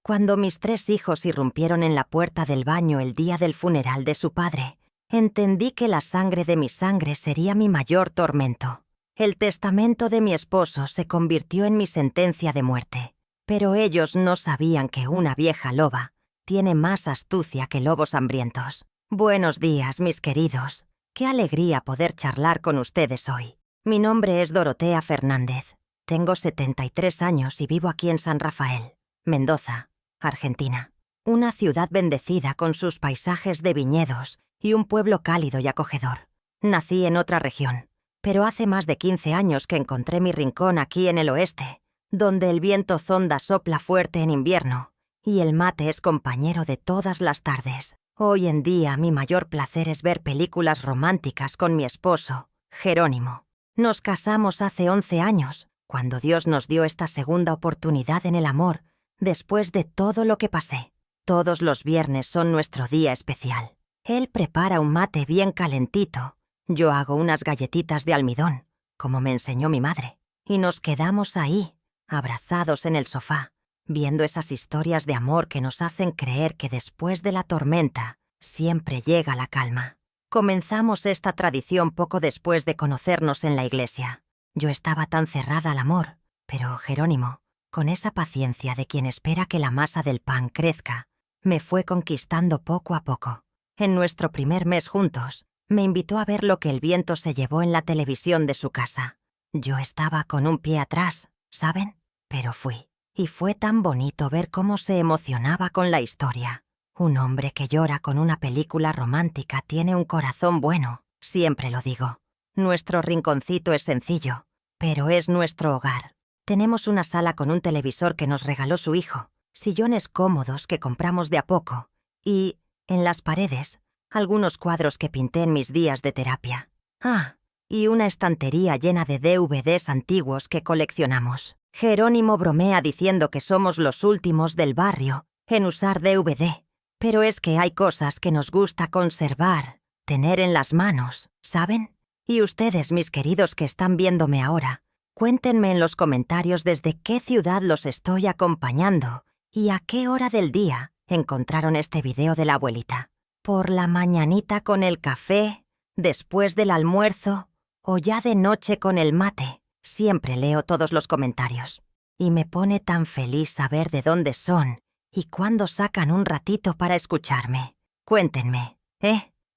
Cuando mis 3 hijos irrumpieron en la puerta del baño el día del funeral de su padre, entendí que la sangre de mi sangre sería mi mayor tormento. El testamento de mi esposo se convirtió en mi sentencia de muerte, pero ellos no sabían que una vieja loba tiene más astucia que lobos hambrientos. Buenos días, mis queridos. Qué alegría poder charlar con ustedes hoy. Mi nombre es Dorotea Fernández. Tengo 73 años y vivo aquí en San Rafael, Mendoza, Argentina. Una ciudad bendecida con sus paisajes de viñedos y un pueblo cálido y acogedor. Nací en otra región, pero hace más de 15 años que encontré mi rincón aquí en el oeste, donde el viento zonda sopla fuerte en invierno y el mate es compañero de todas las tardes. Hoy en día mi mayor placer es ver películas románticas con mi esposo, Jerónimo. Nos casamos hace 11 años, cuando Dios nos dio esta segunda oportunidad en el amor, después de todo lo que pasé. Todos los viernes son nuestro día especial. Él prepara un mate bien calentito. Yo hago unas galletitas de almidón, como me enseñó mi madre. Y nos quedamos ahí, abrazados en el sofá, viendo esas historias de amor que nos hacen creer que después de la tormenta siempre llega la calma. Comenzamos esta tradición poco después de conocernos en la iglesia. Yo estaba tan cerrada al amor, pero Jerónimo, con esa paciencia de quien espera que la masa del pan crezca, me fue conquistando poco a poco. En nuestro primer mes juntos, me invitó a ver lo que el viento se llevó en la televisión de su casa. Yo estaba con un pie atrás, ¿saben? Pero fui. Y fue tan bonito ver cómo se emocionaba con la historia. Un hombre que llora con una película romántica tiene un corazón bueno, siempre lo digo. Nuestro rinconcito es sencillo, pero es nuestro hogar. Tenemos una sala con un televisor que nos regaló su hijo, sillones cómodos que compramos de a poco, y, en las paredes, algunos cuadros que pinté en mis días de terapia. Y una estantería llena de DVDs antiguos que coleccionamos. Jerónimo bromea diciendo que somos los últimos del barrio en usar DVD, pero es que hay cosas que nos gusta conservar, tener en las manos, ¿saben? Y ustedes, mis queridos que están viéndome ahora, cuéntenme en los comentarios desde qué ciudad los estoy acompañando y a qué hora del día encontraron este video de la abuelita. ¿Por la mañanita con el café, después del almuerzo o ya de noche con el mate? Siempre leo todos los comentarios. Y me pone tan feliz saber de dónde son y cuándo sacan un ratito para escucharme. Cuéntenme,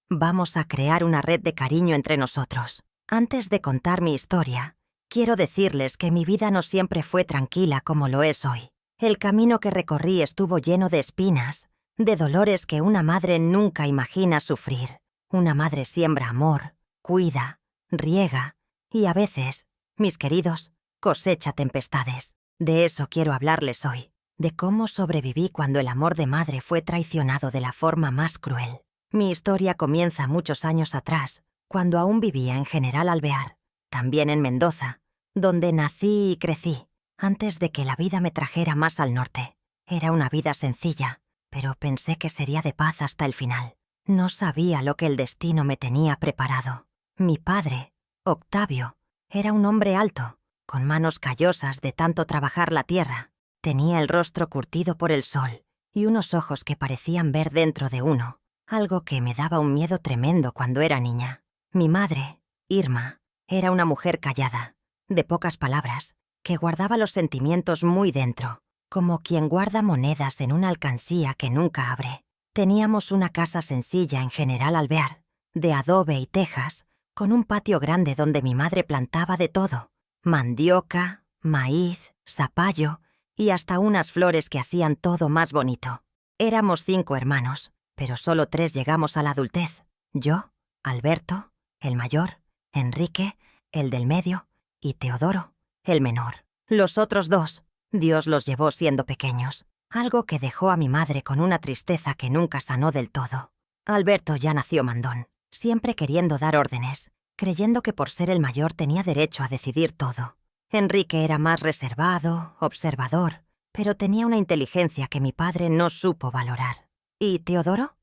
Vamos a crear una red de cariño entre nosotros. Antes de contar mi historia, quiero decirles que mi vida no siempre fue tranquila como lo es hoy. El camino que recorrí estuvo lleno de espinas, de dolores que una madre nunca imagina sufrir. Una madre siembra amor, cuida, riega y a veces, mis queridos, cosecha tempestades. De eso quiero hablarles hoy, de cómo sobreviví cuando el amor de madre fue traicionado de la forma más cruel. Mi historia comienza muchos años atrás, cuando aún vivía en General Alvear, también en Mendoza, donde nací y crecí, antes de que la vida me trajera más al norte. Era una vida sencilla, pero pensé que sería de paz hasta el final. No sabía lo que el destino me tenía preparado. Mi padre, Octavio, era un hombre alto, con manos callosas de tanto trabajar la tierra. Tenía el rostro curtido por el sol y unos ojos que parecían ver dentro de uno, algo que me daba un miedo tremendo cuando era niña. Mi madre, Irma, era una mujer callada, de pocas palabras, que guardaba los sentimientos muy dentro, como quien guarda monedas en una alcancía que nunca abre. Teníamos una casa sencilla en General Alvear, de adobe y tejas, con un patio grande donde mi madre plantaba de todo: mandioca, maíz, zapallo y hasta unas flores que hacían todo más bonito. Éramos 5 hermanos, pero solo 3 llegamos a la adultez. Yo, Alberto, el mayor, Enrique, el del medio, y Teodoro, el menor. Los otros 2, Dios los llevó siendo pequeños, algo que dejó a mi madre con una tristeza que nunca sanó del todo. Alberto ya nació mandón, siempre queriendo dar órdenes, creyendo que por ser el mayor tenía derecho a decidir todo. Enrique era más reservado, observador, pero tenía una inteligencia que mi padre no supo valorar. ¿Y Teodoro?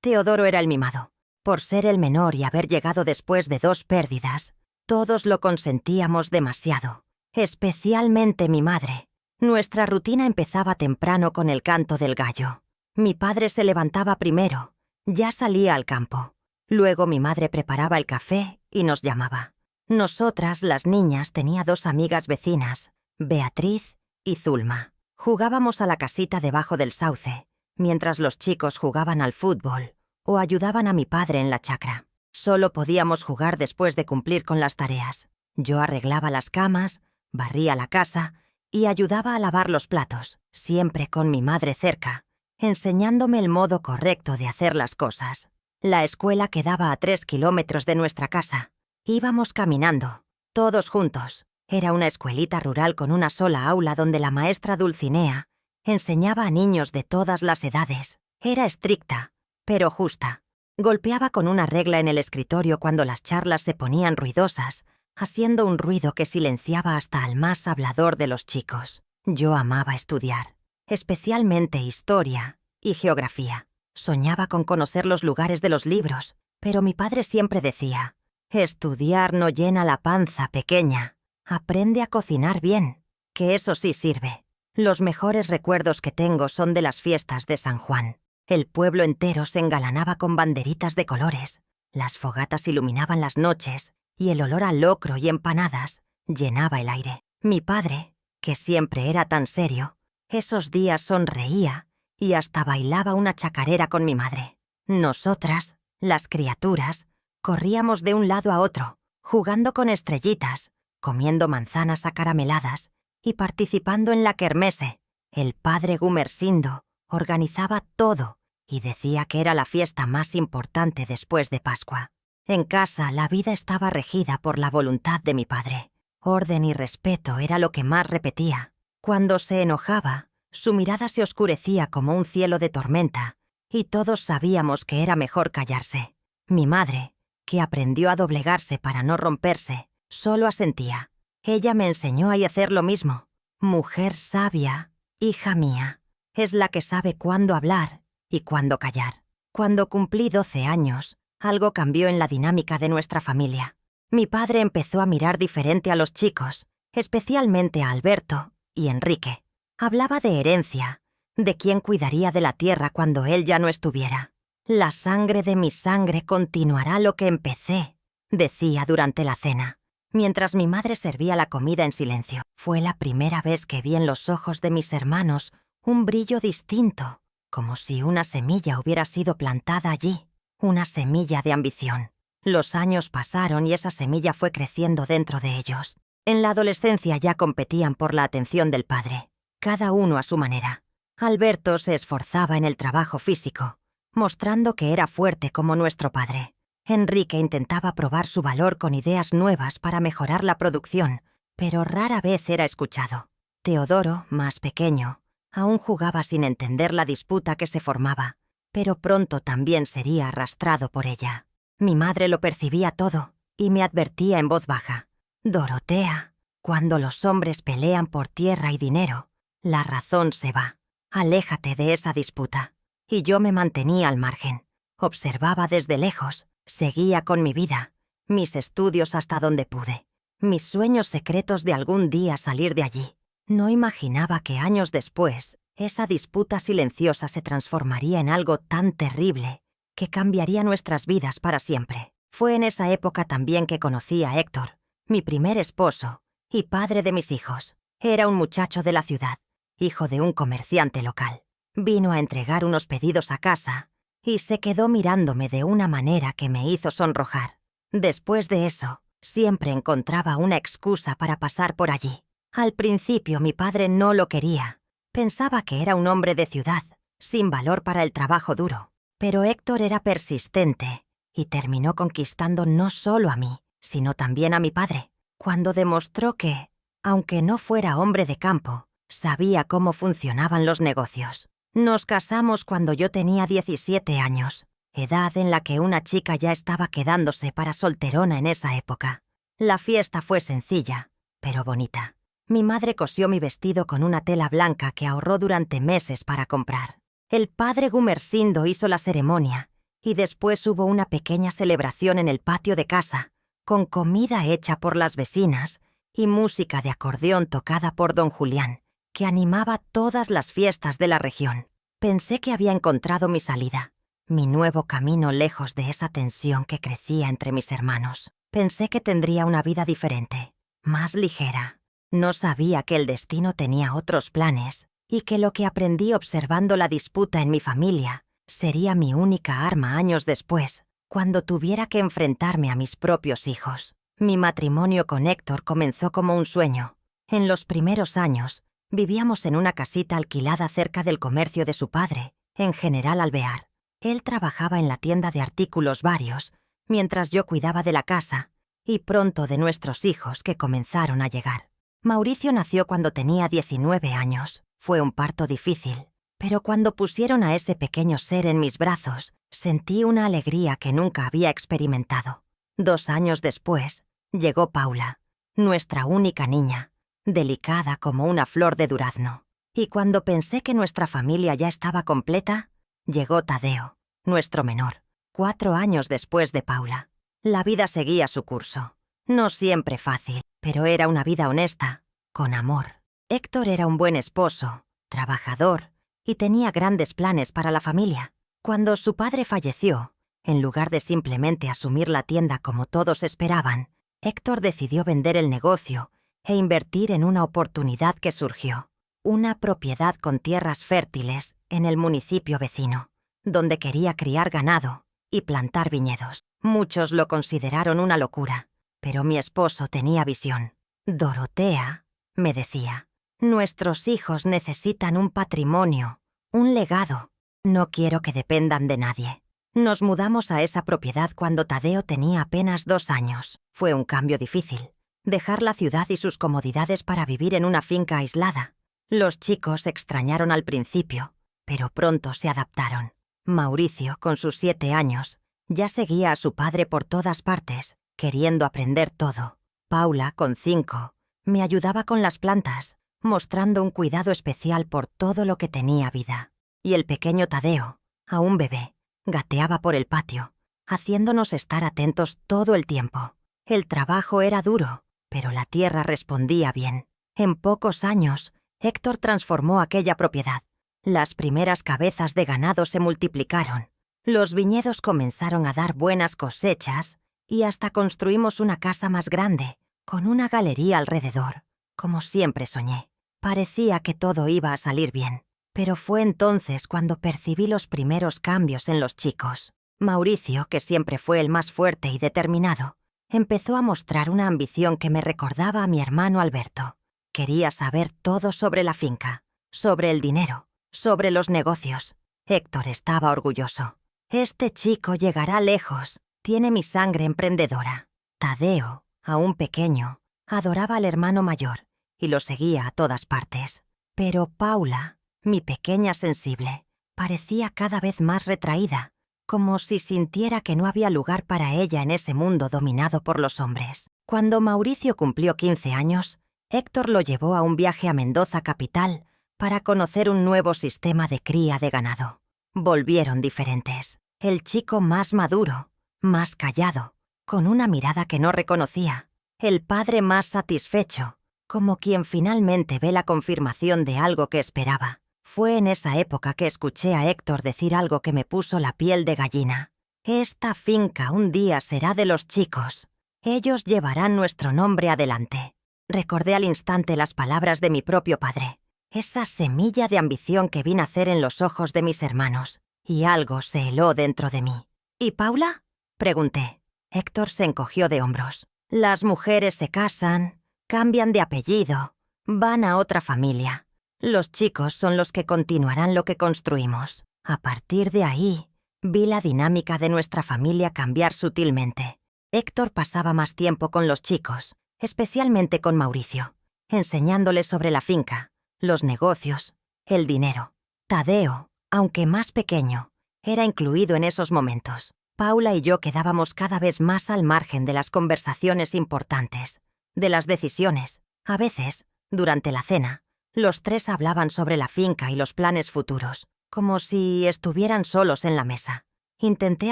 Teodoro era el mimado. Por ser el menor y haber llegado después de 2 pérdidas, todos lo consentíamos demasiado, especialmente mi madre, Nuestra rutina empezaba temprano con el canto del gallo. Mi padre se levantaba primero, ya salía al campo. Luego mi madre preparaba el café y nos llamaba. Nosotras, las niñas, tenía 2 amigas vecinas, Beatriz y Zulma. Jugábamos a la casita debajo del sauce, mientras los chicos jugaban al fútbol o ayudaban a mi padre en la chacra. Solo podíamos jugar después de cumplir con las tareas. Yo arreglaba las camas, barría la casa y ayudaba a lavar los platos, siempre con mi madre cerca, enseñándome el modo correcto de hacer las cosas. La escuela quedaba a 3 kilómetros de nuestra casa. Íbamos caminando, todos juntos. Era una escuelita rural con una sola aula donde la maestra Dulcinea enseñaba a niños de todas las edades. Era estricta, pero justa. Golpeaba con una regla en el escritorio cuando las charlas se ponían ruidosas, haciendo un ruido que silenciaba hasta al más hablador de los chicos. Yo amaba estudiar, especialmente historia y geografía. Soñaba con conocer los lugares de los libros, pero mi padre siempre decía: estudiar no llena la panza pequeña. Aprende a cocinar bien, que eso sí sirve. Los mejores recuerdos que tengo son de las fiestas de San Juan. El pueblo entero se engalanaba con banderitas de colores, las fogatas iluminaban las noches y el olor a locro y empanadas llenaba el aire. Mi padre, que siempre era tan serio, esos días sonreía y hasta bailaba una chacarera con mi madre. Nosotras, las criaturas, corríamos de un lado a otro, jugando con estrellitas, comiendo manzanas acarameladas y participando en la kermesse. El padre Gumersindo organizaba todo y decía que era la fiesta más importante después de Pascua. En casa la vida estaba regida por la voluntad de mi padre. Orden y respeto era lo que más repetía. Cuando se enojaba, su mirada se oscurecía como un cielo de tormenta y todos sabíamos que era mejor callarse. Mi madre, que aprendió a doblegarse para no romperse, solo asentía. Ella me enseñó a hacer lo mismo. Mujer sabia, hija mía, es la que sabe cuándo hablar y cuándo callar. Cuando cumplí 12 años, algo cambió en la dinámica de nuestra familia. Mi padre empezó a mirar diferente a los chicos, especialmente a Alberto y Enrique. Hablaba de herencia, de quién cuidaría de la tierra cuando él ya no estuviera. La sangre de mi sangre continuará lo que empecé, decía durante la cena, mientras mi madre servía la comida en silencio. Fue la primera vez que vi en los ojos de mis hermanos un brillo distinto, como si una semilla hubiera sido plantada allí, una semilla de ambición. Los años pasaron y esa semilla fue creciendo dentro de ellos. En la adolescencia ya competían por la atención del padre, cada uno a su manera. Alberto se esforzaba en el trabajo físico, mostrando que era fuerte como nuestro padre. Enrique intentaba probar su valor con ideas nuevas para mejorar la producción, pero rara vez era escuchado. Teodoro, más pequeño, aún jugaba sin entender la disputa que se formaba, pero pronto también sería arrastrado por ella. Mi madre lo percibía todo y me advertía en voz baja: Dorotea, cuando los hombres pelean por tierra y dinero, la razón se va. Aléjate de esa disputa. Y yo me mantenía al margen. Observaba desde lejos, seguía con mi vida, mis estudios hasta donde pude, mis sueños secretos de algún día salir de allí. No imaginaba que años después, esa disputa silenciosa se transformaría en algo tan terrible que cambiaría nuestras vidas para siempre. Fue en esa época también que conocí a Héctor, mi primer esposo y padre de mis hijos. Era un muchacho de la ciudad, hijo de un comerciante local. Vino a entregar unos pedidos a casa y se quedó mirándome de una manera que me hizo sonrojar. Después de eso, siempre encontraba una excusa para pasar por allí. Al principio mi padre no lo quería. Pensaba que era un hombre de ciudad, sin valor para el trabajo duro. Pero Héctor era persistente y terminó conquistando no solo a mí, sino también a mi padre, cuando demostró que, aunque no fuera hombre de campo, sabía cómo funcionaban los negocios. Nos casamos cuando yo tenía 17 años, edad en la que una chica ya estaba quedándose para solterona en esa época. La fiesta fue sencilla, pero bonita. Mi madre cosió mi vestido con una tela blanca que ahorró durante meses para comprar. El padre Gumersindo hizo la ceremonia y después hubo una pequeña celebración en el patio de casa, con comida hecha por las vecinas y música de acordeón tocada por don Julián, que animaba todas las fiestas de la región. Pensé que había encontrado mi salida, mi nuevo camino lejos de esa tensión que crecía entre mis hermanos. Pensé que tendría una vida diferente, más ligera. No sabía que el destino tenía otros planes y que lo que aprendí observando la disputa en mi familia sería mi única arma años después, cuando tuviera que enfrentarme a mis propios hijos. Mi matrimonio con Héctor comenzó como un sueño. En los primeros años, vivíamos en una casita alquilada cerca del comercio de su padre, en General Alvear. Él trabajaba en la tienda de artículos varios, mientras yo cuidaba de la casa y pronto de nuestros hijos que comenzaron a llegar. Mauricio nació cuando tenía 19 años. Fue un parto difícil, pero cuando pusieron a ese pequeño ser en mis brazos, sentí una alegría que nunca había experimentado. 2 años después, llegó Paula, nuestra única niña, delicada como una flor de durazno. Y cuando pensé que nuestra familia ya estaba completa, llegó Tadeo, nuestro menor, 4 años después de Paula. La vida seguía su curso. No siempre fácil, pero era una vida honesta, con amor. Héctor era un buen esposo, trabajador, y tenía grandes planes para la familia. Cuando su padre falleció, en lugar de simplemente asumir la tienda como todos esperaban, Héctor decidió vender el negocio e invertir en una oportunidad que surgió. Una propiedad con tierras fértiles en el municipio vecino, donde quería criar ganado y plantar viñedos. Muchos lo consideraron una locura, pero mi esposo tenía visión. Dorotea, me decía, nuestros hijos necesitan un patrimonio, un legado. No quiero que dependan de nadie. Nos mudamos a esa propiedad cuando Tadeo tenía apenas 2 años. Fue un cambio difícil. Dejar la ciudad y sus comodidades para vivir en una finca aislada. Los chicos extrañaron al principio, pero pronto se adaptaron. Mauricio, con sus 7 años, ya seguía a su padre por todas partes, queriendo aprender todo. Paula, con 5, me ayudaba con las plantas, mostrando un cuidado especial por todo lo que tenía vida. Y el pequeño Tadeo, aún bebé, gateaba por el patio, haciéndonos estar atentos todo el tiempo. El trabajo era duro, pero la tierra respondía bien. En pocos años, Héctor transformó aquella propiedad. Las primeras cabezas de ganado se multiplicaron. Los viñedos comenzaron a dar buenas cosechas y hasta construimos una casa más grande, con una galería alrededor, como siempre soñé. Parecía que todo iba a salir bien, pero fue entonces cuando percibí los primeros cambios en los chicos. Mauricio, que siempre fue el más fuerte y determinado, empezó a mostrar una ambición que me recordaba a mi hermano Alberto. Quería saber todo sobre la finca, sobre el dinero, sobre los negocios. Héctor estaba orgulloso. Este chico llegará lejos, tiene mi sangre emprendedora. Tadeo, aún pequeño, adoraba al hermano mayor y lo seguía a todas partes. Pero Paula, mi pequeña sensible, parecía cada vez más retraída, como si sintiera que no había lugar para ella en ese mundo dominado por los hombres. Cuando Mauricio cumplió 15 años, Héctor lo llevó a un viaje a Mendoza capital para conocer un nuevo sistema de cría de ganado. Volvieron diferentes. El chico más maduro, más callado, con una mirada que no reconocía. El padre más satisfecho, como quien finalmente ve la confirmación de algo que esperaba. Fue en esa época que escuché a Héctor decir algo que me puso la piel de gallina. Esta finca un día será de los chicos. Ellos llevarán nuestro nombre adelante. Recordé al instante las palabras de mi propio padre. Esa semilla de ambición que vi nacer en los ojos de mis hermanos. Y algo se heló dentro de mí. ¿Y Paula?, pregunté. Héctor se encogió de hombros. Las mujeres se casan, cambian de apellido, van a otra familia. Los chicos son los que continuarán lo que construimos. A partir de ahí, vi la dinámica de nuestra familia cambiar sutilmente. Héctor pasaba más tiempo con los chicos, especialmente con Mauricio, enseñándoles sobre la finca, los negocios, el dinero. Tadeo, aunque más pequeño, era incluido en esos momentos. Paula y yo quedábamos cada vez más al margen de las conversaciones importantes, de las decisiones. A veces, durante la cena, los 3 hablaban sobre la finca y los planes futuros, como si estuvieran solos en la mesa. Intenté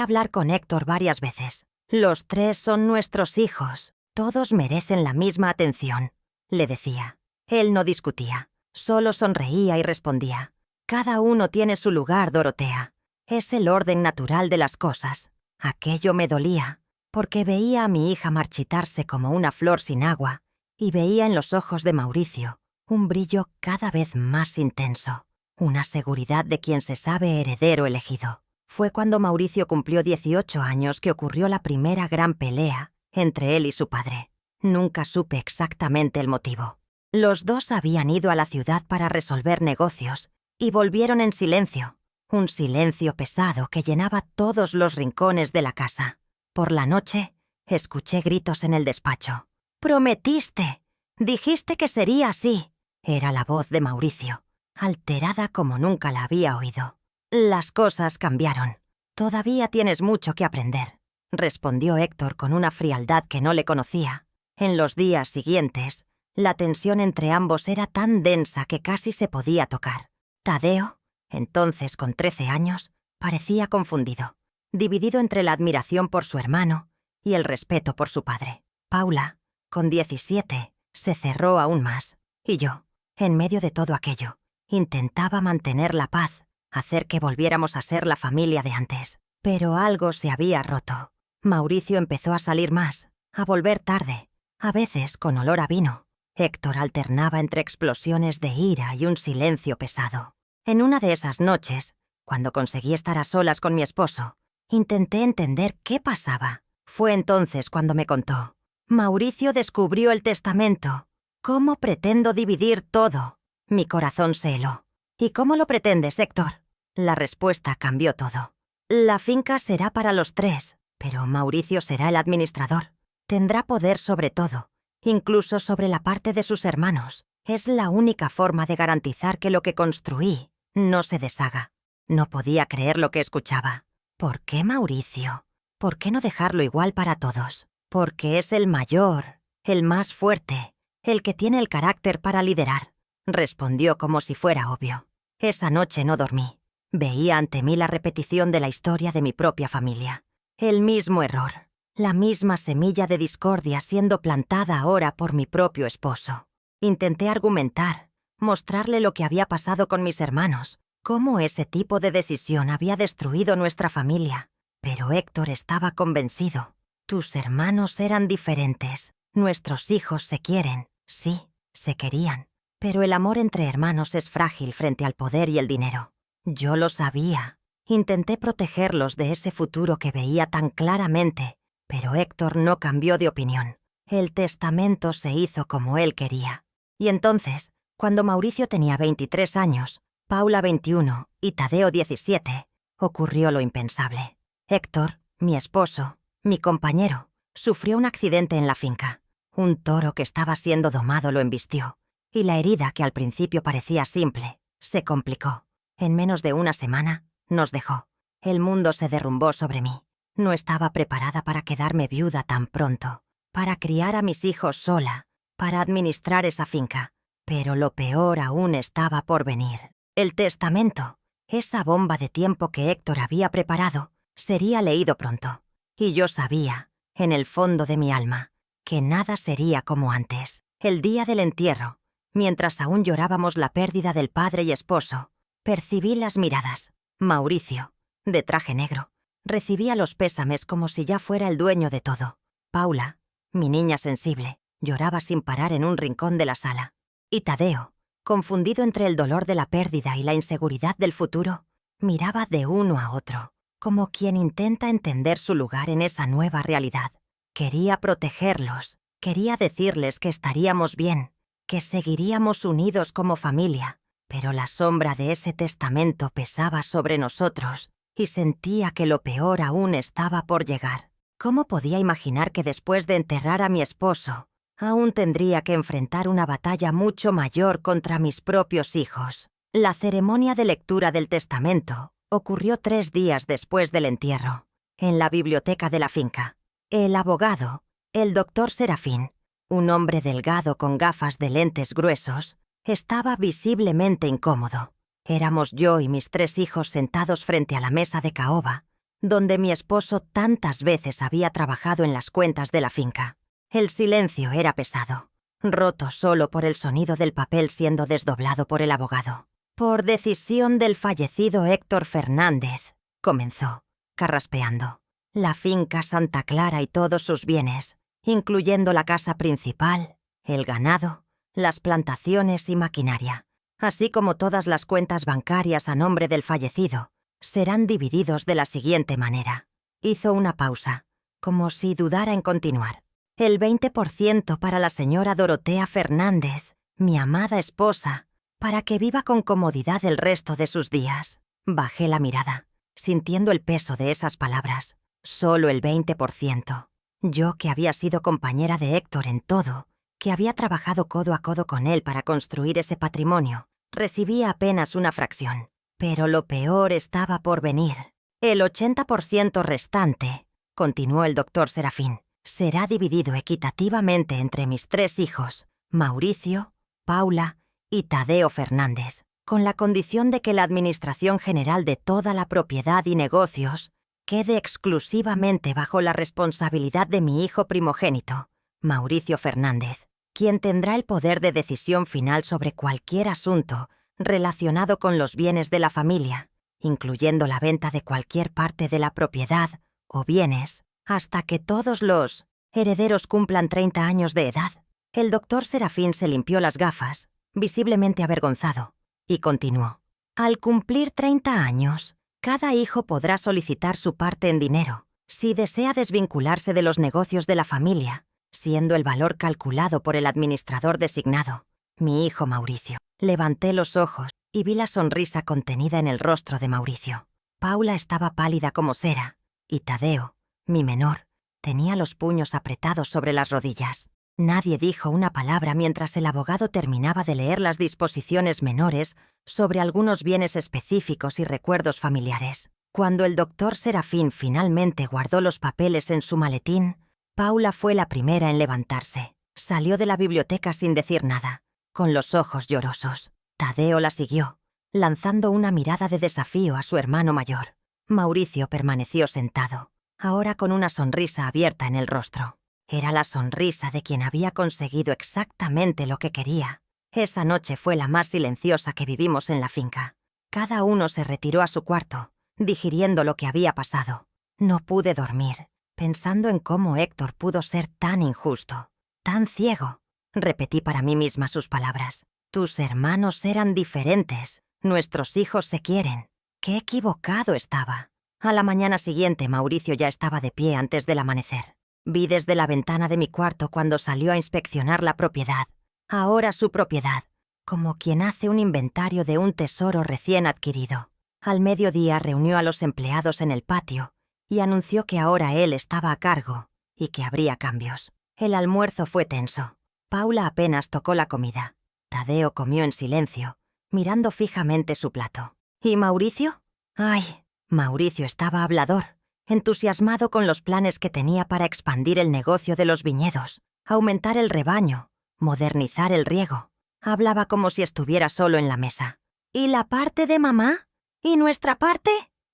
hablar con Héctor varias veces. Los 3 son nuestros hijos. Todos merecen la misma atención, le decía. Él no discutía. Solo sonreía y respondía: «Cada uno tiene su lugar, Dorotea. Es el orden natural de las cosas». Aquello me dolía, porque veía a mi hija marchitarse como una flor sin agua y veía en los ojos de Mauricio un brillo cada vez más intenso, una seguridad de quien se sabe heredero elegido. Fue cuando Mauricio cumplió 18 años que ocurrió la primera gran pelea entre él y su padre. Nunca supe exactamente el motivo. Los dos habían ido a la ciudad para resolver negocios y volvieron en silencio, un silencio pesado que llenaba todos los rincones de la casa. Por la noche, escuché gritos en el despacho. «¡Prometiste! Dijiste que sería así». Era la voz de Mauricio, alterada como nunca la había oído. «Las cosas cambiaron. Todavía tienes mucho que aprender», respondió Héctor con una frialdad que no le conocía. En los días siguientes, la tensión entre ambos era tan densa que casi se podía tocar. Tadeo, entonces con 13 años, parecía confundido, dividido entre la admiración por su hermano y el respeto por su padre. Paula, con 17, se cerró aún más, y yo, en medio de todo aquello, intentaba mantener la paz, hacer que volviéramos a ser la familia de antes. Pero algo se había roto. Mauricio empezó a salir más, a volver tarde, a veces con olor a vino. Héctor alternaba entre explosiones de ira y un silencio pesado. En una de esas noches, cuando conseguí estar a solas con mi esposo, intenté entender qué pasaba. Fue entonces cuando me contó: «Mauricio descubrió el testamento. ¿Cómo pretendo dividir todo?». Mi corazón se heló. «¿Y cómo lo pretendes, Héctor?». La respuesta cambió todo. «La finca será para los 3, pero Mauricio será el administrador. Tendrá poder sobre todo, incluso sobre la parte de sus hermanos. Es la única forma de garantizar que lo que construí no se deshaga». No podía creer lo que escuchaba. ¿Por qué Mauricio? ¿Por qué no dejarlo igual para todos? Porque es el mayor, el más fuerte, el que tiene el carácter para liderar, respondió como si fuera obvio. Esa noche no dormí. Veía ante mí la repetición de la historia de mi propia familia. El mismo error, la misma semilla de discordia siendo plantada ahora por mi propio esposo. Intenté argumentar, mostrarle lo que había pasado con mis hermanos, cómo ese tipo de decisión había destruido nuestra familia. Pero Héctor estaba convencido. «Tus hermanos eran diferentes. Nuestros hijos se quieren». Sí, se querían. Pero el amor entre hermanos es frágil frente al poder y el dinero. Yo lo sabía. Intenté protegerlos de ese futuro que veía tan claramente, pero Héctor no cambió de opinión. El testamento se hizo como él quería. Y entonces, cuando Mauricio tenía 23 años, Paula 21 y Tadeo 17, ocurrió lo impensable. Héctor, mi esposo, mi compañero, sufrió un accidente en la finca. Un toro que estaba siendo domado lo embistió, y la herida, que al principio parecía simple, se complicó. En menos de una semana, nos dejó. El mundo se derrumbó sobre mí. No estaba preparada para quedarme viuda tan pronto, para criar a mis hijos sola, para administrar esa finca. Pero lo peor aún estaba por venir. El testamento, esa bomba de tiempo que Héctor había preparado, sería leído pronto. Y yo sabía, en el fondo de mi alma, que nada sería como antes. El día del entierro, mientras aún llorábamos la pérdida del padre y esposo, percibí las miradas. Mauricio, de traje negro, recibía los pésames como si ya fuera el dueño de todo. Paula, mi niña sensible, lloraba sin parar en un rincón de la sala. Y Tadeo, confundido entre el dolor de la pérdida y la inseguridad del futuro, miraba de uno a otro, como quien intenta entender su lugar en esa nueva realidad. Quería protegerlos, quería decirles que estaríamos bien, que seguiríamos unidos como familia, pero la sombra de ese testamento pesaba sobre nosotros y sentía que lo peor aún estaba por llegar. ¿Cómo podía imaginar que después de enterrar a mi esposo, aún tendría que enfrentar una batalla mucho mayor contra mis propios hijos? La ceremonia de lectura del testamento ocurrió 3 días después del entierro, en la biblioteca de la finca. El abogado, el doctor Serafín, un hombre delgado con gafas de lentes gruesos, estaba visiblemente incómodo. Éramos yo y mis 3 hijos sentados frente a la mesa de caoba, donde mi esposo tantas veces había trabajado en las cuentas de la finca. El silencio era pesado. roto solo por el sonido del papel siendo desdoblado por el abogado. Por decisión del fallecido Héctor Fernández, comenzó, carraspeando. La finca Santa Clara y todos sus bienes, incluyendo la casa principal, el ganado, las plantaciones y maquinaria, así como todas las cuentas bancarias a nombre del fallecido, serán divididos de la siguiente manera. Hizo una pausa, como si dudara en continuar. El 20% para la señora Dorotea Fernández, mi amada esposa, para que viva con comodidad el resto de sus días. Bajé la mirada, sintiendo el peso de esas palabras. Solo el 20%. Yo, que había sido compañera de Héctor en todo, que había trabajado codo a codo con él para construir ese patrimonio, recibía apenas una fracción. Pero lo peor estaba por venir. El 80% restante, continuó el doctor Serafín, será dividido equitativamente entre mis 3 hijos, Mauricio, Paula y Tadeo Fernández, con la condición de que la administración general de toda la propiedad y negocios quede exclusivamente bajo la responsabilidad de mi hijo primogénito, Mauricio Fernández, quien tendrá el poder de decisión final sobre cualquier asunto relacionado con los bienes de la familia, incluyendo la venta de cualquier parte de la propiedad o bienes, hasta que todos los herederos cumplan 30 años de edad. El doctor Serafín se limpió las gafas, visiblemente avergonzado, y continuó. Al cumplir 30 años, cada hijo podrá solicitar su parte en dinero, si desea desvincularse de los negocios de la familia, siendo el valor calculado por el administrador designado, mi hijo Mauricio. Levanté los ojos y vi la sonrisa contenida en el rostro de Mauricio. Paula estaba pálida como cera, y Tadeo, mi menor, tenía los puños apretados sobre las rodillas. Nadie dijo una palabra mientras el abogado terminaba de leer las disposiciones menores sobre algunos bienes específicos y recuerdos familiares. Cuando el doctor Serafín finalmente guardó los papeles en su maletín, Paula fue la primera en levantarse. Salió de la biblioteca sin decir nada, con los ojos llorosos. Tadeo la siguió, lanzando una mirada de desafío a su hermano mayor. Mauricio permaneció sentado, ahora con una sonrisa abierta en el rostro. Era la sonrisa de quien había conseguido exactamente lo que quería. Esa noche fue la más silenciosa que vivimos en la finca. Cada uno se retiró a su cuarto, digiriendo lo que había pasado. No pude dormir, pensando en cómo Héctor pudo ser tan injusto, tan ciego. Repetí para mí misma sus palabras. Tus hermanos eran diferentes, nuestros hijos se quieren. ¡Qué equivocado estaba! A la mañana siguiente, Mauricio ya estaba de pie antes del amanecer. Vi desde la ventana de mi cuarto cuando salió a inspeccionar la propiedad, ahora su propiedad, como quien hace un inventario de un tesoro recién adquirido. Al mediodía reunió a los empleados en el patio y anunció que ahora él estaba a cargo y que habría cambios. El almuerzo fue tenso. Paula apenas tocó la comida. Tadeo comió en silencio, mirando fijamente su plato. ¿Y Mauricio? ¡Ay! Mauricio estaba hablador, entusiasmado con los planes que tenía para expandir el negocio de los viñedos, aumentar el rebaño, modernizar el riego. Hablaba como si estuviera solo en la mesa. ¿Y la parte de mamá? ¿Y nuestra parte?,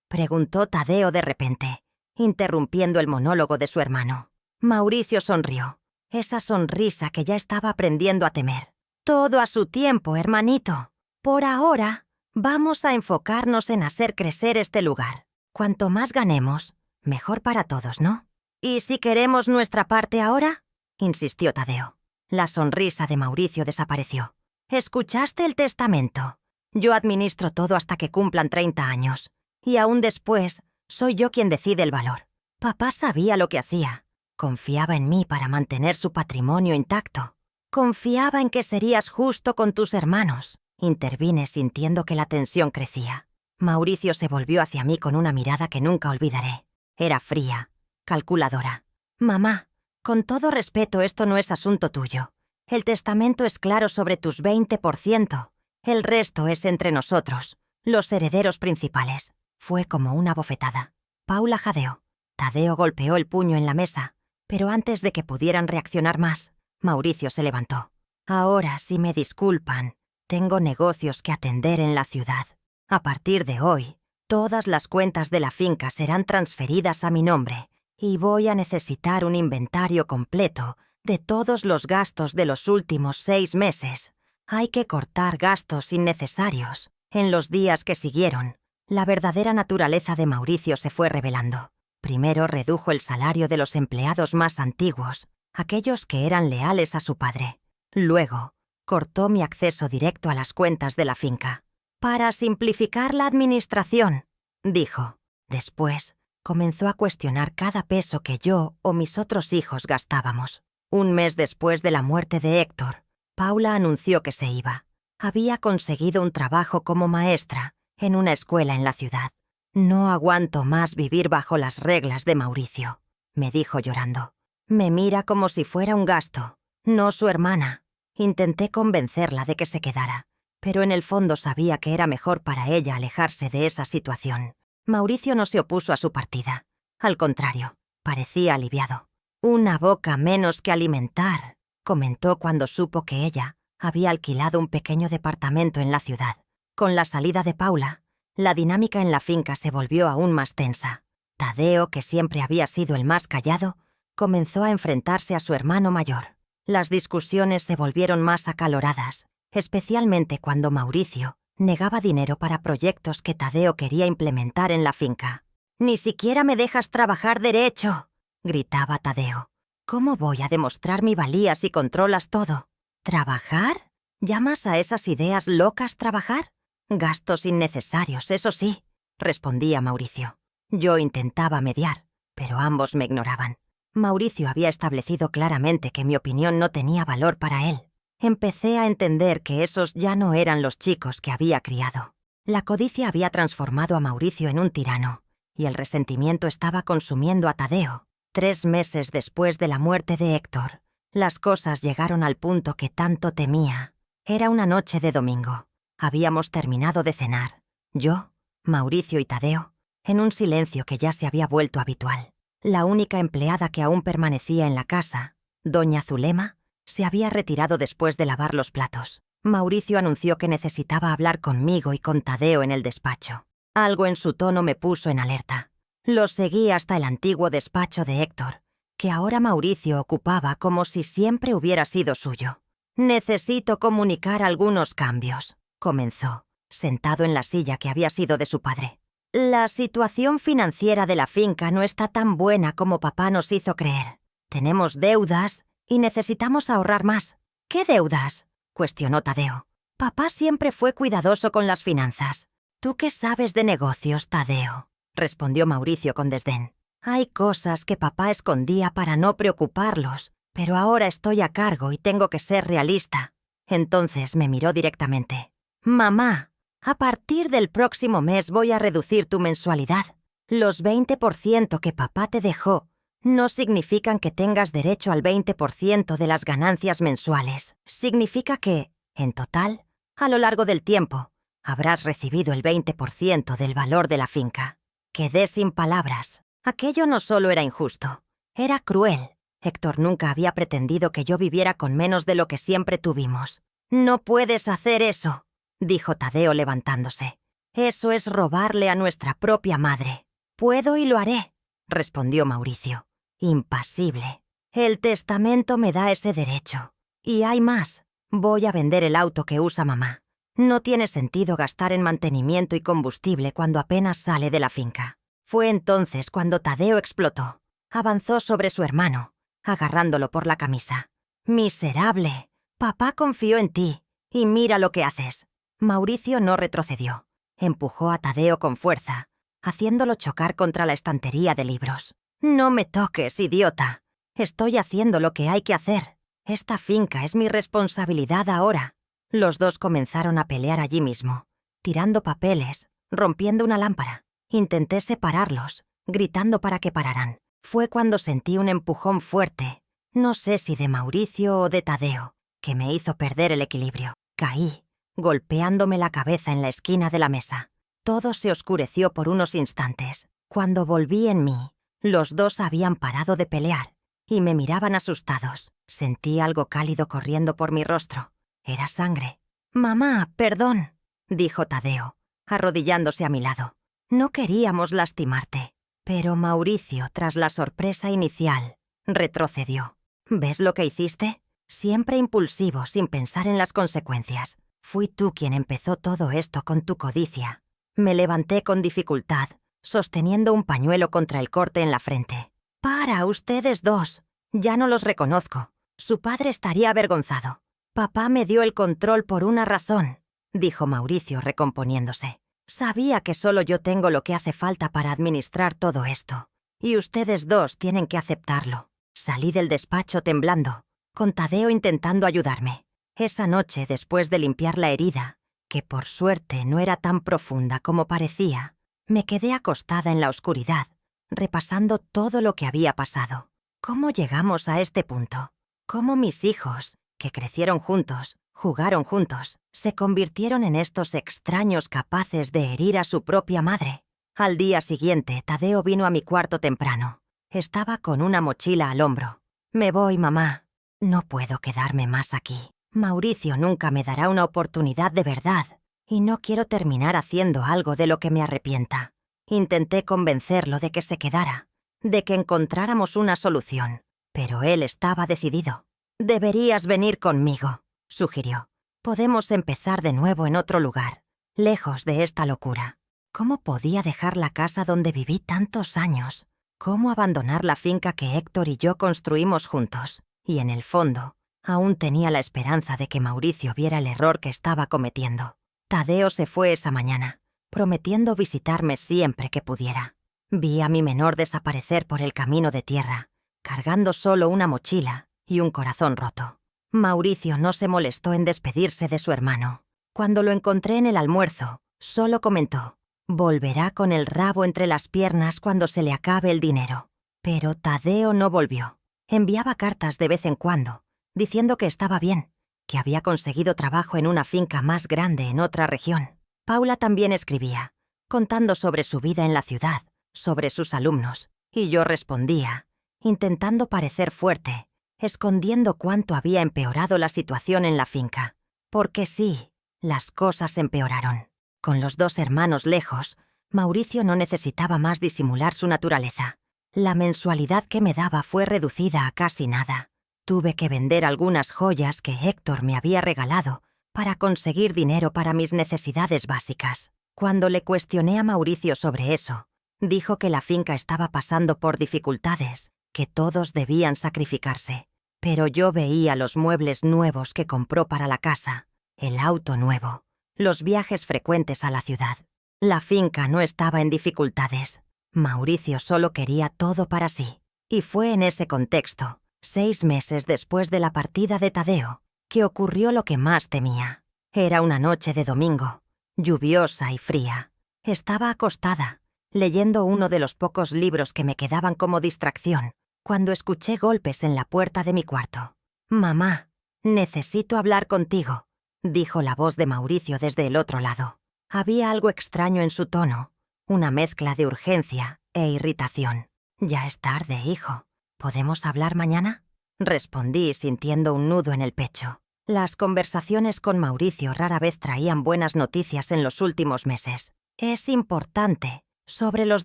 preguntó Tadeo de repente, interrumpiendo el monólogo de su hermano. Mauricio sonrió, esa sonrisa que ya estaba aprendiendo a temer. Todo a su tiempo, hermanito. Por ahora, vamos a enfocarnos en hacer crecer este lugar. Cuanto más ganemos, mejor para todos, ¿no? ¿Y si queremos nuestra parte ahora?, insistió Tadeo. La sonrisa de Mauricio desapareció. ¿Escuchaste el testamento? Yo administro todo hasta que cumplan 30 años. Y aún después, soy yo quien decide el valor. Papá sabía lo que hacía. Confiaba en mí para mantener su patrimonio intacto. Confiaba en que serías justo con tus hermanos. Intervine sintiendo que la tensión crecía. Mauricio se volvió hacia mí con una mirada que nunca olvidaré. Era fría, calculadora. Mamá, con todo respeto, esto no es asunto tuyo. El testamento es claro sobre tus 20%. El resto es entre nosotros, los herederos principales. Fue como una bofetada. Paula jadeó. Tadeo golpeó el puño en la mesa, pero antes de que pudieran reaccionar más, Mauricio se levantó. Ahora, si me disculpan, tengo negocios que atender en la ciudad. A partir de hoy, todas las cuentas de la finca serán transferidas a mi nombre y voy a necesitar un inventario completo De todos los gastos de los últimos 6 meses, hay que cortar gastos innecesarios. En los días que siguieron, la verdadera naturaleza de Mauricio se fue revelando. Primero redujo el salario de los empleados más antiguos, aquellos que eran leales a su padre. Luego, cortó mi acceso directo a las cuentas de la finca. «Para simplificar la administración», dijo. Después, comenzó a cuestionar cada peso que yo o mis otros hijos gastábamos. Un mes después de la muerte de Héctor, Paula anunció que se iba. Había conseguido un trabajo como maestra en una escuela en la ciudad. «No aguanto más vivir bajo las reglas de Mauricio», me dijo llorando. «Me mira como si fuera un gasto, no su hermana». Intenté convencerla de que se quedara, pero en el fondo sabía que era mejor para ella alejarse de esa situación. Mauricio no se opuso a su partida. Al contrario, parecía aliviado. «Una boca menos que alimentar», comentó cuando supo que ella había alquilado un pequeño departamento en la ciudad. Con la salida de Paula, la dinámica en la finca se volvió aún más tensa. Tadeo, que siempre había sido el más callado, comenzó a enfrentarse a su hermano mayor. Las discusiones se volvieron más acaloradas, especialmente cuando Mauricio negaba dinero para proyectos que Tadeo quería implementar en la finca. «Ni siquiera me dejas trabajar derecho», gritaba Tadeo. «¿Cómo voy a demostrar mi valía si controlas todo?» «¿Trabajar? ¿Llamas a esas ideas locas trabajar?» «Gastos innecesarios, eso sí», respondía Mauricio. Yo intentaba mediar, pero ambos me ignoraban. Mauricio había establecido claramente que mi opinión no tenía valor para él. Empecé a entender que esos ya no eran los chicos que había criado. La codicia había transformado a Mauricio en un tirano, y el resentimiento estaba consumiendo a Tadeo. 3 meses después de la muerte de Héctor, las cosas llegaron al punto que tanto temía. Era una noche de domingo. Habíamos terminado de cenar, yo, Mauricio y Tadeo, en un silencio que ya se había vuelto habitual. La única empleada que aún permanecía en la casa, doña Zulema, se había retirado después de lavar los platos. Mauricio anunció que necesitaba hablar conmigo y con Tadeo en el despacho. Algo en su tono me puso en alerta. Lo seguí hasta el antiguo despacho de Héctor, que ahora Mauricio ocupaba como si siempre hubiera sido suyo. «Necesito comunicar algunos cambios», comenzó, sentado en la silla que había sido de su padre. «La situación financiera de la finca no está tan buena como papá nos hizo creer. Tenemos deudas y necesitamos ahorrar más». «¿Qué deudas?», cuestionó Tadeo. «Papá siempre fue cuidadoso con las finanzas». «¿Tú qué sabes de negocios, Tadeo?», respondió Mauricio con desdén. «Hay cosas que papá escondía para no preocuparlos, pero ahora estoy a cargo y tengo que ser realista». Entonces me miró directamente. «Mamá, a partir del próximo mes voy a reducir tu mensualidad. Los 20% que papá te dejó no significan que tengas derecho al 20% de las ganancias mensuales. Significa que, en total, a lo largo del tiempo, habrás recibido el 20% del valor de la finca». Quedé sin palabras. Aquello no solo era injusto, era cruel. Héctor nunca había pretendido que yo viviera con menos de lo que siempre tuvimos. «No puedes hacer eso», dijo Tadeo levantándose. «Eso es robarle a nuestra propia madre». «Puedo y lo haré», respondió Mauricio, impasible. «El testamento me da ese derecho. Y hay más. Voy a vender el auto que usa mamá. No tiene sentido gastar en mantenimiento y combustible cuando apenas sale de la finca». Fue entonces cuando Tadeo explotó. Avanzó sobre su hermano, agarrándolo por la camisa. «Miserable. Papá confió en ti, y mira lo que haces». Mauricio no retrocedió. Empujó a Tadeo con fuerza, haciéndolo chocar contra la estantería de libros. «No me toques, idiota. Estoy haciendo lo que hay que hacer. Esta finca es mi responsabilidad ahora». Los dos comenzaron a pelear allí mismo, tirando papeles, rompiendo una lámpara. Intenté separarlos, gritando para que pararan. Fue cuando sentí un empujón fuerte, no sé si de Mauricio o de Tadeo, que me hizo perder el equilibrio. Caí, golpeándome la cabeza en la esquina de la mesa. Todo se oscureció por unos instantes. Cuando volví en mí, los dos habían parado de pelear y me miraban asustados. Sentí algo cálido corriendo por mi rostro. Era sangre. «Mamá, perdón», dijo Tadeo, arrodillándose a mi lado. «No queríamos lastimarte». Pero Mauricio, tras la sorpresa inicial, retrocedió. ¿Ves lo que hiciste? Siempre impulsivo, sin pensar en las consecuencias. Fui tú quien empezó todo esto con tu codicia. Me levanté con dificultad, sosteniendo un pañuelo contra el corte en la frente. «Para, ustedes dos. Ya no los reconozco. Su padre estaría avergonzado. Papá me dio el control por una razón», dijo Mauricio recomponiéndose. «Sabía que solo yo tengo lo que hace falta para administrar todo esto. Y ustedes dos tienen que aceptarlo». Salí del despacho temblando, con Tadeo intentando ayudarme. Esa noche, después de limpiar la herida, que por suerte no era tan profunda como parecía, me quedé acostada en la oscuridad, repasando todo lo que había pasado. ¿Cómo llegamos a este punto? ¿Cómo mis hijos, que crecieron juntos, jugaron juntos, se convirtieron en estos extraños capaces de herir a su propia madre? Al día siguiente, Tadeo vino a mi cuarto temprano. Estaba con una mochila al hombro. «Me voy, mamá. No puedo quedarme más aquí. Mauricio nunca me dará una oportunidad de verdad, y no quiero terminar haciendo algo de lo que me arrepienta». Intenté convencerlo de que se quedara, de que encontráramos una solución, pero él estaba decidido. «Deberías venir conmigo», sugirió. «Podemos empezar de nuevo en otro lugar, lejos de esta locura». ¿Cómo podía dejar la casa donde viví tantos años? ¿Cómo abandonar la finca que Héctor y yo construimos juntos? Y en el fondo, aún tenía la esperanza de que Mauricio viera el error que estaba cometiendo. Tadeo se fue esa mañana, prometiendo visitarme siempre que pudiera. Vi a mi menor desaparecer por el camino de tierra, cargando solo una mochila y un corazón roto. Mauricio no se molestó en despedirse de su hermano. Cuando lo encontré en el almuerzo, solo comentó: «Volverá con el rabo entre las piernas cuando se le acabe el dinero». Pero Tadeo no volvió. Enviaba cartas de vez en cuando, diciendo que estaba bien, que había conseguido trabajo en una finca más grande en otra región. Paula también escribía, contando sobre su vida en la ciudad, sobre sus alumnos, y yo respondía, intentando parecer fuerte, escondiendo cuánto había empeorado la situación en la finca. Porque sí, las cosas empeoraron. Con los dos hermanos lejos, Mauricio no necesitaba más disimular su naturaleza. La mensualidad que me daba fue reducida a casi nada. Tuve que vender algunas joyas que Héctor me había regalado para conseguir dinero para mis necesidades básicas. Cuando le cuestioné a Mauricio sobre eso, dijo que la finca estaba pasando por dificultades, que todos debían sacrificarse. Pero yo veía los muebles nuevos que compró para la casa, el auto nuevo, los viajes frecuentes a la ciudad. La finca no estaba en dificultades. Mauricio solo quería todo para sí. Y fue en ese contexto, 6 meses después de la partida de Tadeo, que ocurrió lo que más temía. Era una noche de domingo, lluviosa y fría. Estaba acostada, leyendo uno de los pocos libros que me quedaban como distracción, cuando escuché golpes en la puerta de mi cuarto. «Mamá, necesito hablar contigo», dijo la voz de Mauricio desde el otro lado. Había algo extraño en su tono, una mezcla de urgencia e irritación. «Ya es tarde, hijo. ¿Podemos hablar mañana?», respondí sintiendo un nudo en el pecho. Las conversaciones con Mauricio rara vez traían buenas noticias en los últimos meses. «Es importante, sobre los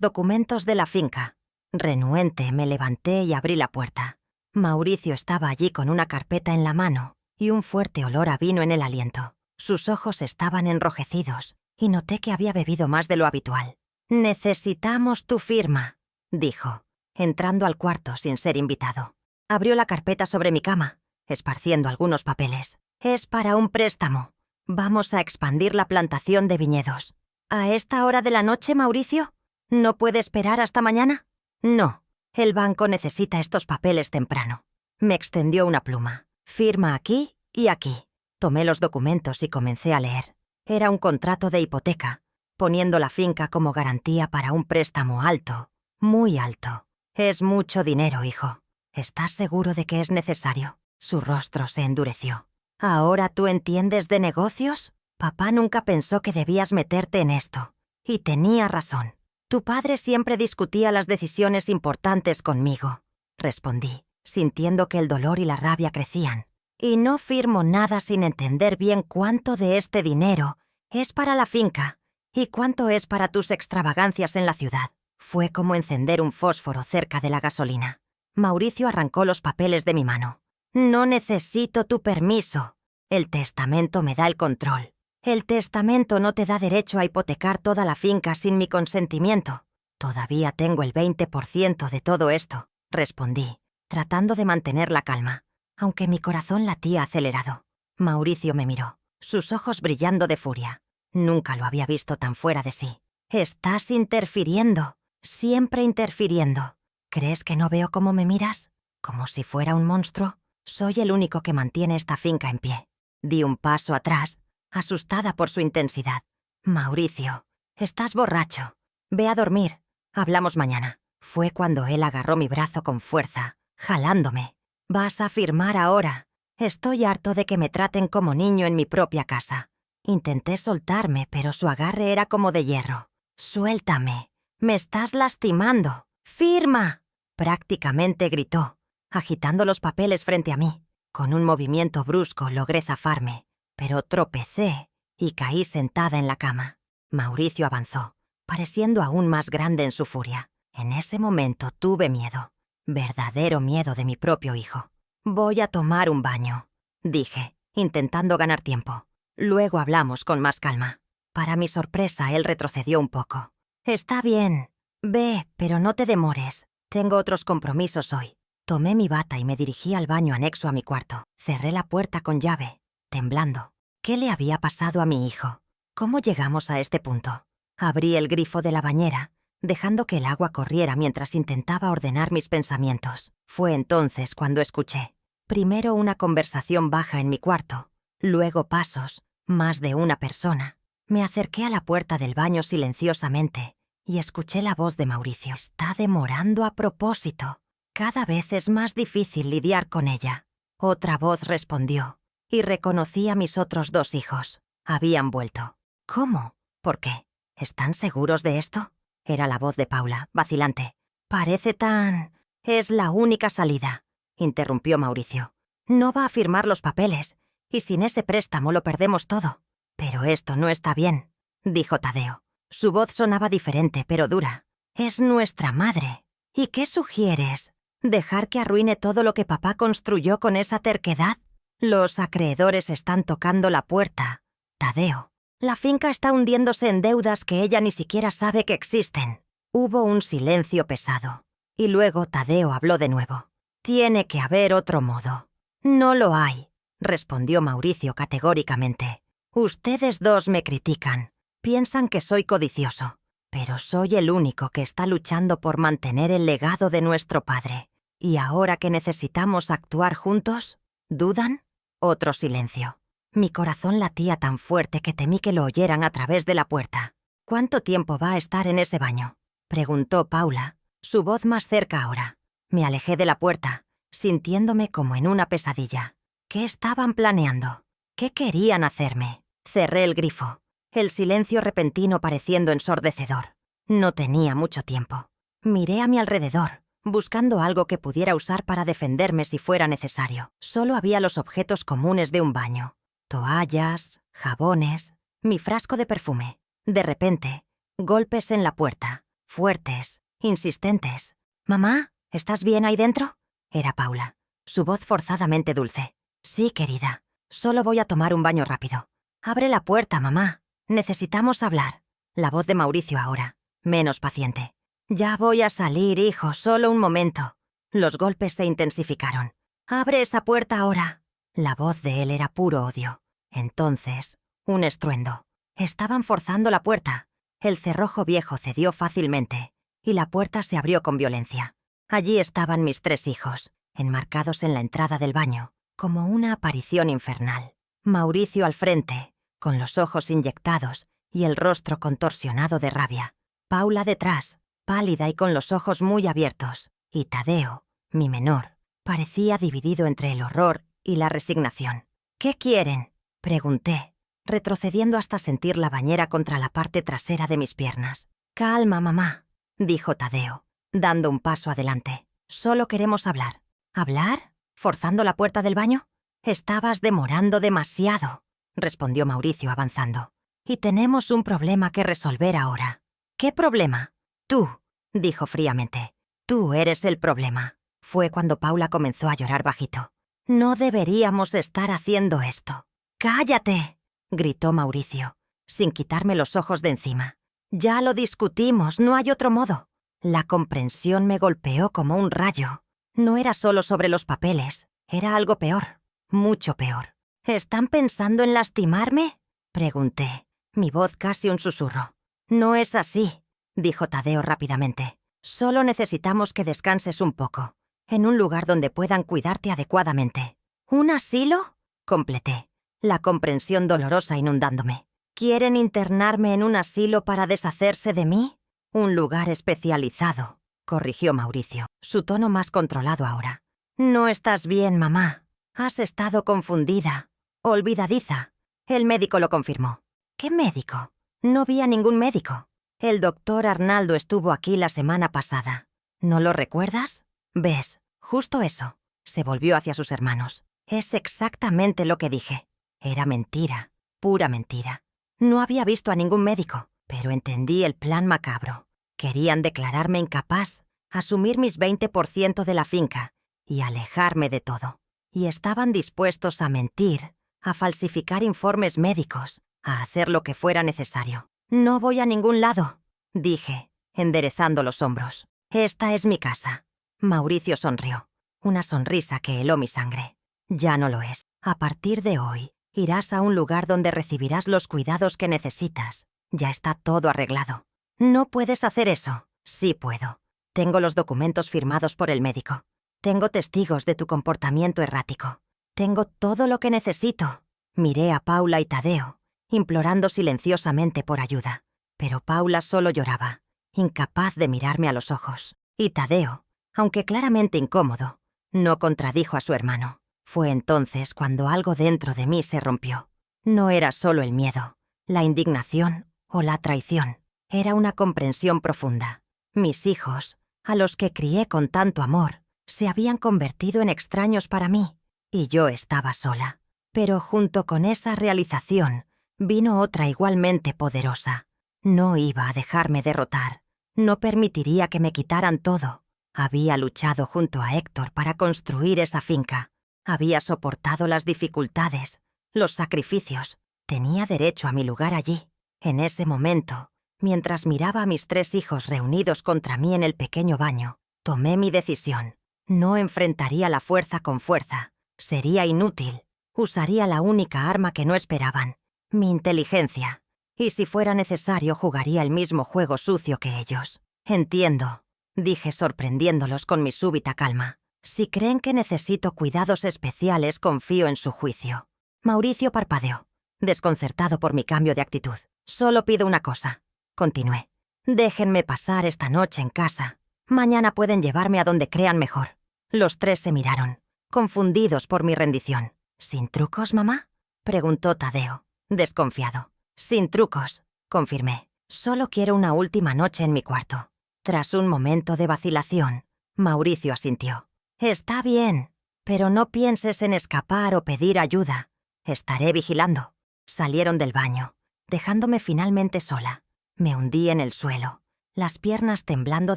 documentos de la finca». Renuente me levanté y abrí la puerta. Mauricio estaba allí con una carpeta en la mano y un fuerte olor a vino en el aliento. Sus ojos estaban enrojecidos y noté que había bebido más de lo habitual. «Necesitamos tu firma», dijo, entrando al cuarto sin ser invitado. Abrió la carpeta sobre mi cama, esparciendo algunos papeles. «Es para un préstamo. Vamos a expandir la plantación de viñedos». «¿A esta hora de la noche, Mauricio? ¿No puede esperar hasta mañana?» «No, el banco necesita estos papeles temprano». Me extendió una pluma. «Firma aquí y aquí». Tomé los documentos y comencé a leer. Era un contrato de hipoteca, poniendo la finca como garantía para un préstamo alto, muy alto. «Es mucho dinero, hijo. ¿Estás seguro de que es necesario?». Su rostro se endureció. «¿Ahora tú entiendes de negocios? Papá nunca pensó que debías meterte en esto. Y tenía razón. Tu padre siempre discutía las decisiones importantes conmigo», respondí, sintiendo que el dolor y la rabia crecían. «Y no firmo nada sin entender bien cuánto de este dinero es para la finca y cuánto es para tus extravagancias en la ciudad». Fue como encender un fósforo cerca de la gasolina. Mauricio arrancó los papeles de mi mano. No necesito tu permiso. El testamento me da el control. El testamento no te da derecho a hipotecar toda la finca sin mi consentimiento. Todavía tengo el 20% de todo esto, respondí, tratando de mantener la calma, aunque mi corazón latía acelerado. Mauricio me miró, sus ojos brillando de furia. Nunca lo había visto tan fuera de sí. Estás interfiriendo, siempre interfiriendo. ¿Crees que no veo cómo me miras? ¿Como si fuera un monstruo? Soy el único que mantiene esta finca en pie. Di un paso atrás, asustada por su intensidad. Mauricio, estás borracho. Ve a dormir. Hablamos mañana. Fue cuando él agarró mi brazo con fuerza, jalándome. Vas a firmar ahora. Estoy harto de que me traten como niño en mi propia casa. Intenté soltarme, pero su agarre era como de hierro. Suéltame. Me estás lastimando. ¡Firma!, prácticamente gritó, agitando los papeles frente a mí. Con un movimiento brusco logré zafarme, pero tropecé y caí sentada en la cama. Mauricio avanzó, pareciendo aún más grande en su furia. En ese momento tuve miedo, verdadero miedo de mi propio hijo. Voy a tomar un baño, dije, intentando ganar tiempo. Luego hablamos con más calma. Para mi sorpresa, él retrocedió un poco. Está bien, ve, pero no te demores. Tengo otros compromisos hoy. Tomé mi bata y me dirigí al baño anexo a mi cuarto. Cerré la puerta con llave, temblando. ¿Qué le había pasado a mi hijo? ¿Cómo llegamos a este punto? Abrí el grifo de la bañera, dejando que el agua corriera mientras intentaba ordenar mis pensamientos. Fue entonces cuando escuché, primero una conversación baja en mi cuarto, luego pasos, más de una persona. Me acerqué a la puerta del baño silenciosamente y escuché la voz de Mauricio. Está demorando a propósito. Cada vez es más difícil lidiar con ella. Otra voz respondió, y reconocí a mis otros 2 hijos. Habían vuelto. ¿Cómo? ¿Por qué? ¿Están seguros de esto? Era la voz de Paula, vacilante. Parece tan... Es la única salida, interrumpió Mauricio. No va a firmar los papeles, y sin ese préstamo lo perdemos todo. Pero esto no está bien, dijo Tadeo. Su voz sonaba diferente, pero dura. Es nuestra madre. ¿Y qué sugieres? ¿Dejar que arruine todo lo que papá construyó con esa terquedad? Los acreedores están tocando la puerta. Tadeo, la finca está hundiéndose en deudas que ella ni siquiera sabe que existen. Hubo un silencio pesado. Y luego Tadeo habló de nuevo. Tiene que haber otro modo. No lo hay, respondió Mauricio categóricamente. Ustedes 2 me critican. Piensan que soy codicioso. Pero soy el único que está luchando por mantener el legado de nuestro padre. ¿Y ahora que necesitamos actuar juntos? ¿Dudan? Otro silencio. Mi corazón latía tan fuerte que temí que lo oyeran a través de la puerta. ¿Cuánto tiempo va a estar en ese baño?, preguntó Paula, su voz más cerca ahora. Me alejé de la puerta, sintiéndome como en una pesadilla. ¿Qué estaban planeando? ¿Qué querían hacerme? Cerré el grifo, el silencio repentino pareciendo ensordecedor. No tenía mucho tiempo. Miré a mi alrededor, buscando algo que pudiera usar para defenderme si fuera necesario. Solo había los objetos comunes de un baño. Toallas, jabones, mi frasco de perfume. De repente, golpes en la puerta, fuertes, insistentes. «Mamá, ¿estás bien ahí dentro?», era Paula, su voz forzadamente dulce. «Sí, querida, solo voy a tomar un baño rápido». «Abre la puerta, mamá. Necesitamos hablar». La voz de Mauricio ahora, menos paciente. «Ya voy a salir, hijo, solo un momento». Los golpes se intensificaron. «Abre esa puerta ahora». La voz de él era puro odio. Entonces, un estruendo. Estaban forzando la puerta. El cerrojo viejo cedió fácilmente, y la puerta se abrió con violencia. Allí estaban mis 3 hijos, enmarcados en la entrada del baño, como una aparición infernal. Mauricio al frente, con los ojos inyectados y el rostro contorsionado de rabia. Paula detrás, pálida y con los ojos muy abiertos. Y Tadeo, mi menor, parecía dividido entre el horror y la resignación. «¿Qué quieren?», pregunté, retrocediendo hasta sentir la bañera contra la parte trasera de mis piernas. «Calma, mamá», dijo Tadeo, dando un paso adelante. «Solo queremos hablar». «¿Hablar? ¿Forzando la puerta del baño?». «Estabas demorando demasiado», respondió Mauricio avanzando. «Y tenemos un problema que resolver ahora». «¿Qué problema?». «Tú», dijo fríamente. «Tú eres el problema». Fue cuando Paula comenzó a llorar bajito. No deberíamos estar haciendo esto. ¡Cállate!, gritó Mauricio, sin quitarme los ojos de encima. Ya lo discutimos, no hay otro modo. La comprensión me golpeó como un rayo. No era solo sobre los papeles, era algo peor, mucho peor. ¿Están pensando en lastimarme?, pregunté, mi voz casi un susurro. No es así, dijo Tadeo rápidamente. Solo necesitamos que descanses un poco, en un lugar donde puedan cuidarte adecuadamente. ¿Un asilo?, completé, la comprensión dolorosa inundándome. ¿Quieren internarme en un asilo para deshacerse de mí? Un lugar especializado, corrigió Mauricio, su tono más controlado ahora. No estás bien, mamá. Has estado confundida, olvidadiza. El médico lo confirmó. ¿Qué médico? No vi a ningún médico. El doctor Arnaldo estuvo aquí la semana pasada. ¿No lo recuerdas? ¿Ves? Justo eso. Se volvió hacia sus hermanos. Es exactamente lo que dije. Era mentira, pura mentira. No había visto a ningún médico, pero entendí el plan macabro. Querían declararme incapaz, asumir mis 20% de la finca y alejarme de todo. Y estaban dispuestos a mentir, a falsificar informes médicos, a hacer lo que fuera necesario. No voy a ningún lado, dije, enderezando los hombros. Esta es mi casa. Mauricio sonrió, una sonrisa que heló mi sangre. Ya no lo es. A partir de hoy, irás a un lugar donde recibirás los cuidados que necesitas. Ya está todo arreglado. No puedes hacer eso. Sí puedo. Tengo los documentos firmados por el médico. Tengo testigos de tu comportamiento errático. Tengo todo lo que necesito. Miré a Paula y Tadeo, implorando silenciosamente por ayuda. Pero Paula solo lloraba, incapaz de mirarme a los ojos. Y Tadeo, aunque claramente incómodo, no contradijo a su hermano. Fue entonces cuando algo dentro de mí se rompió. No era solo el miedo, la indignación o la traición. Era una comprensión profunda. Mis hijos, a los que crié con tanto amor, se habían convertido en extraños para mí, y yo estaba sola. Pero junto con esa realización, vino otra igualmente poderosa. No iba a dejarme derrotar. No permitiría que me quitaran todo. Había luchado junto a Héctor para construir esa finca. Había soportado las dificultades, los sacrificios. Tenía derecho a mi lugar allí. En ese momento, mientras miraba a mis 3 hijos reunidos contra mí en el pequeño baño, tomé mi decisión. No enfrentaría la fuerza con fuerza. Sería inútil. Usaría la única arma que no esperaban, mi inteligencia. Y si fuera necesario, jugaría el mismo juego sucio que ellos. Entiendo, dije sorprendiéndolos con mi súbita calma. Si creen que necesito cuidados especiales, confío en su juicio. Mauricio parpadeó, desconcertado por mi cambio de actitud. Solo pido una cosa, continué. Déjenme pasar esta noche en casa. Mañana pueden llevarme a donde crean mejor. Los 3 se miraron, confundidos por mi rendición. ¿Sin trucos, mamá?, preguntó Tadeo, desconfiado. Sin trucos, confirmé. Solo quiero una última noche en mi cuarto. Tras un momento de vacilación, Mauricio asintió. Está bien, pero no pienses en escapar o pedir ayuda. Estaré vigilando. Salieron del baño, dejándome finalmente sola. Me hundí en el suelo, las piernas temblando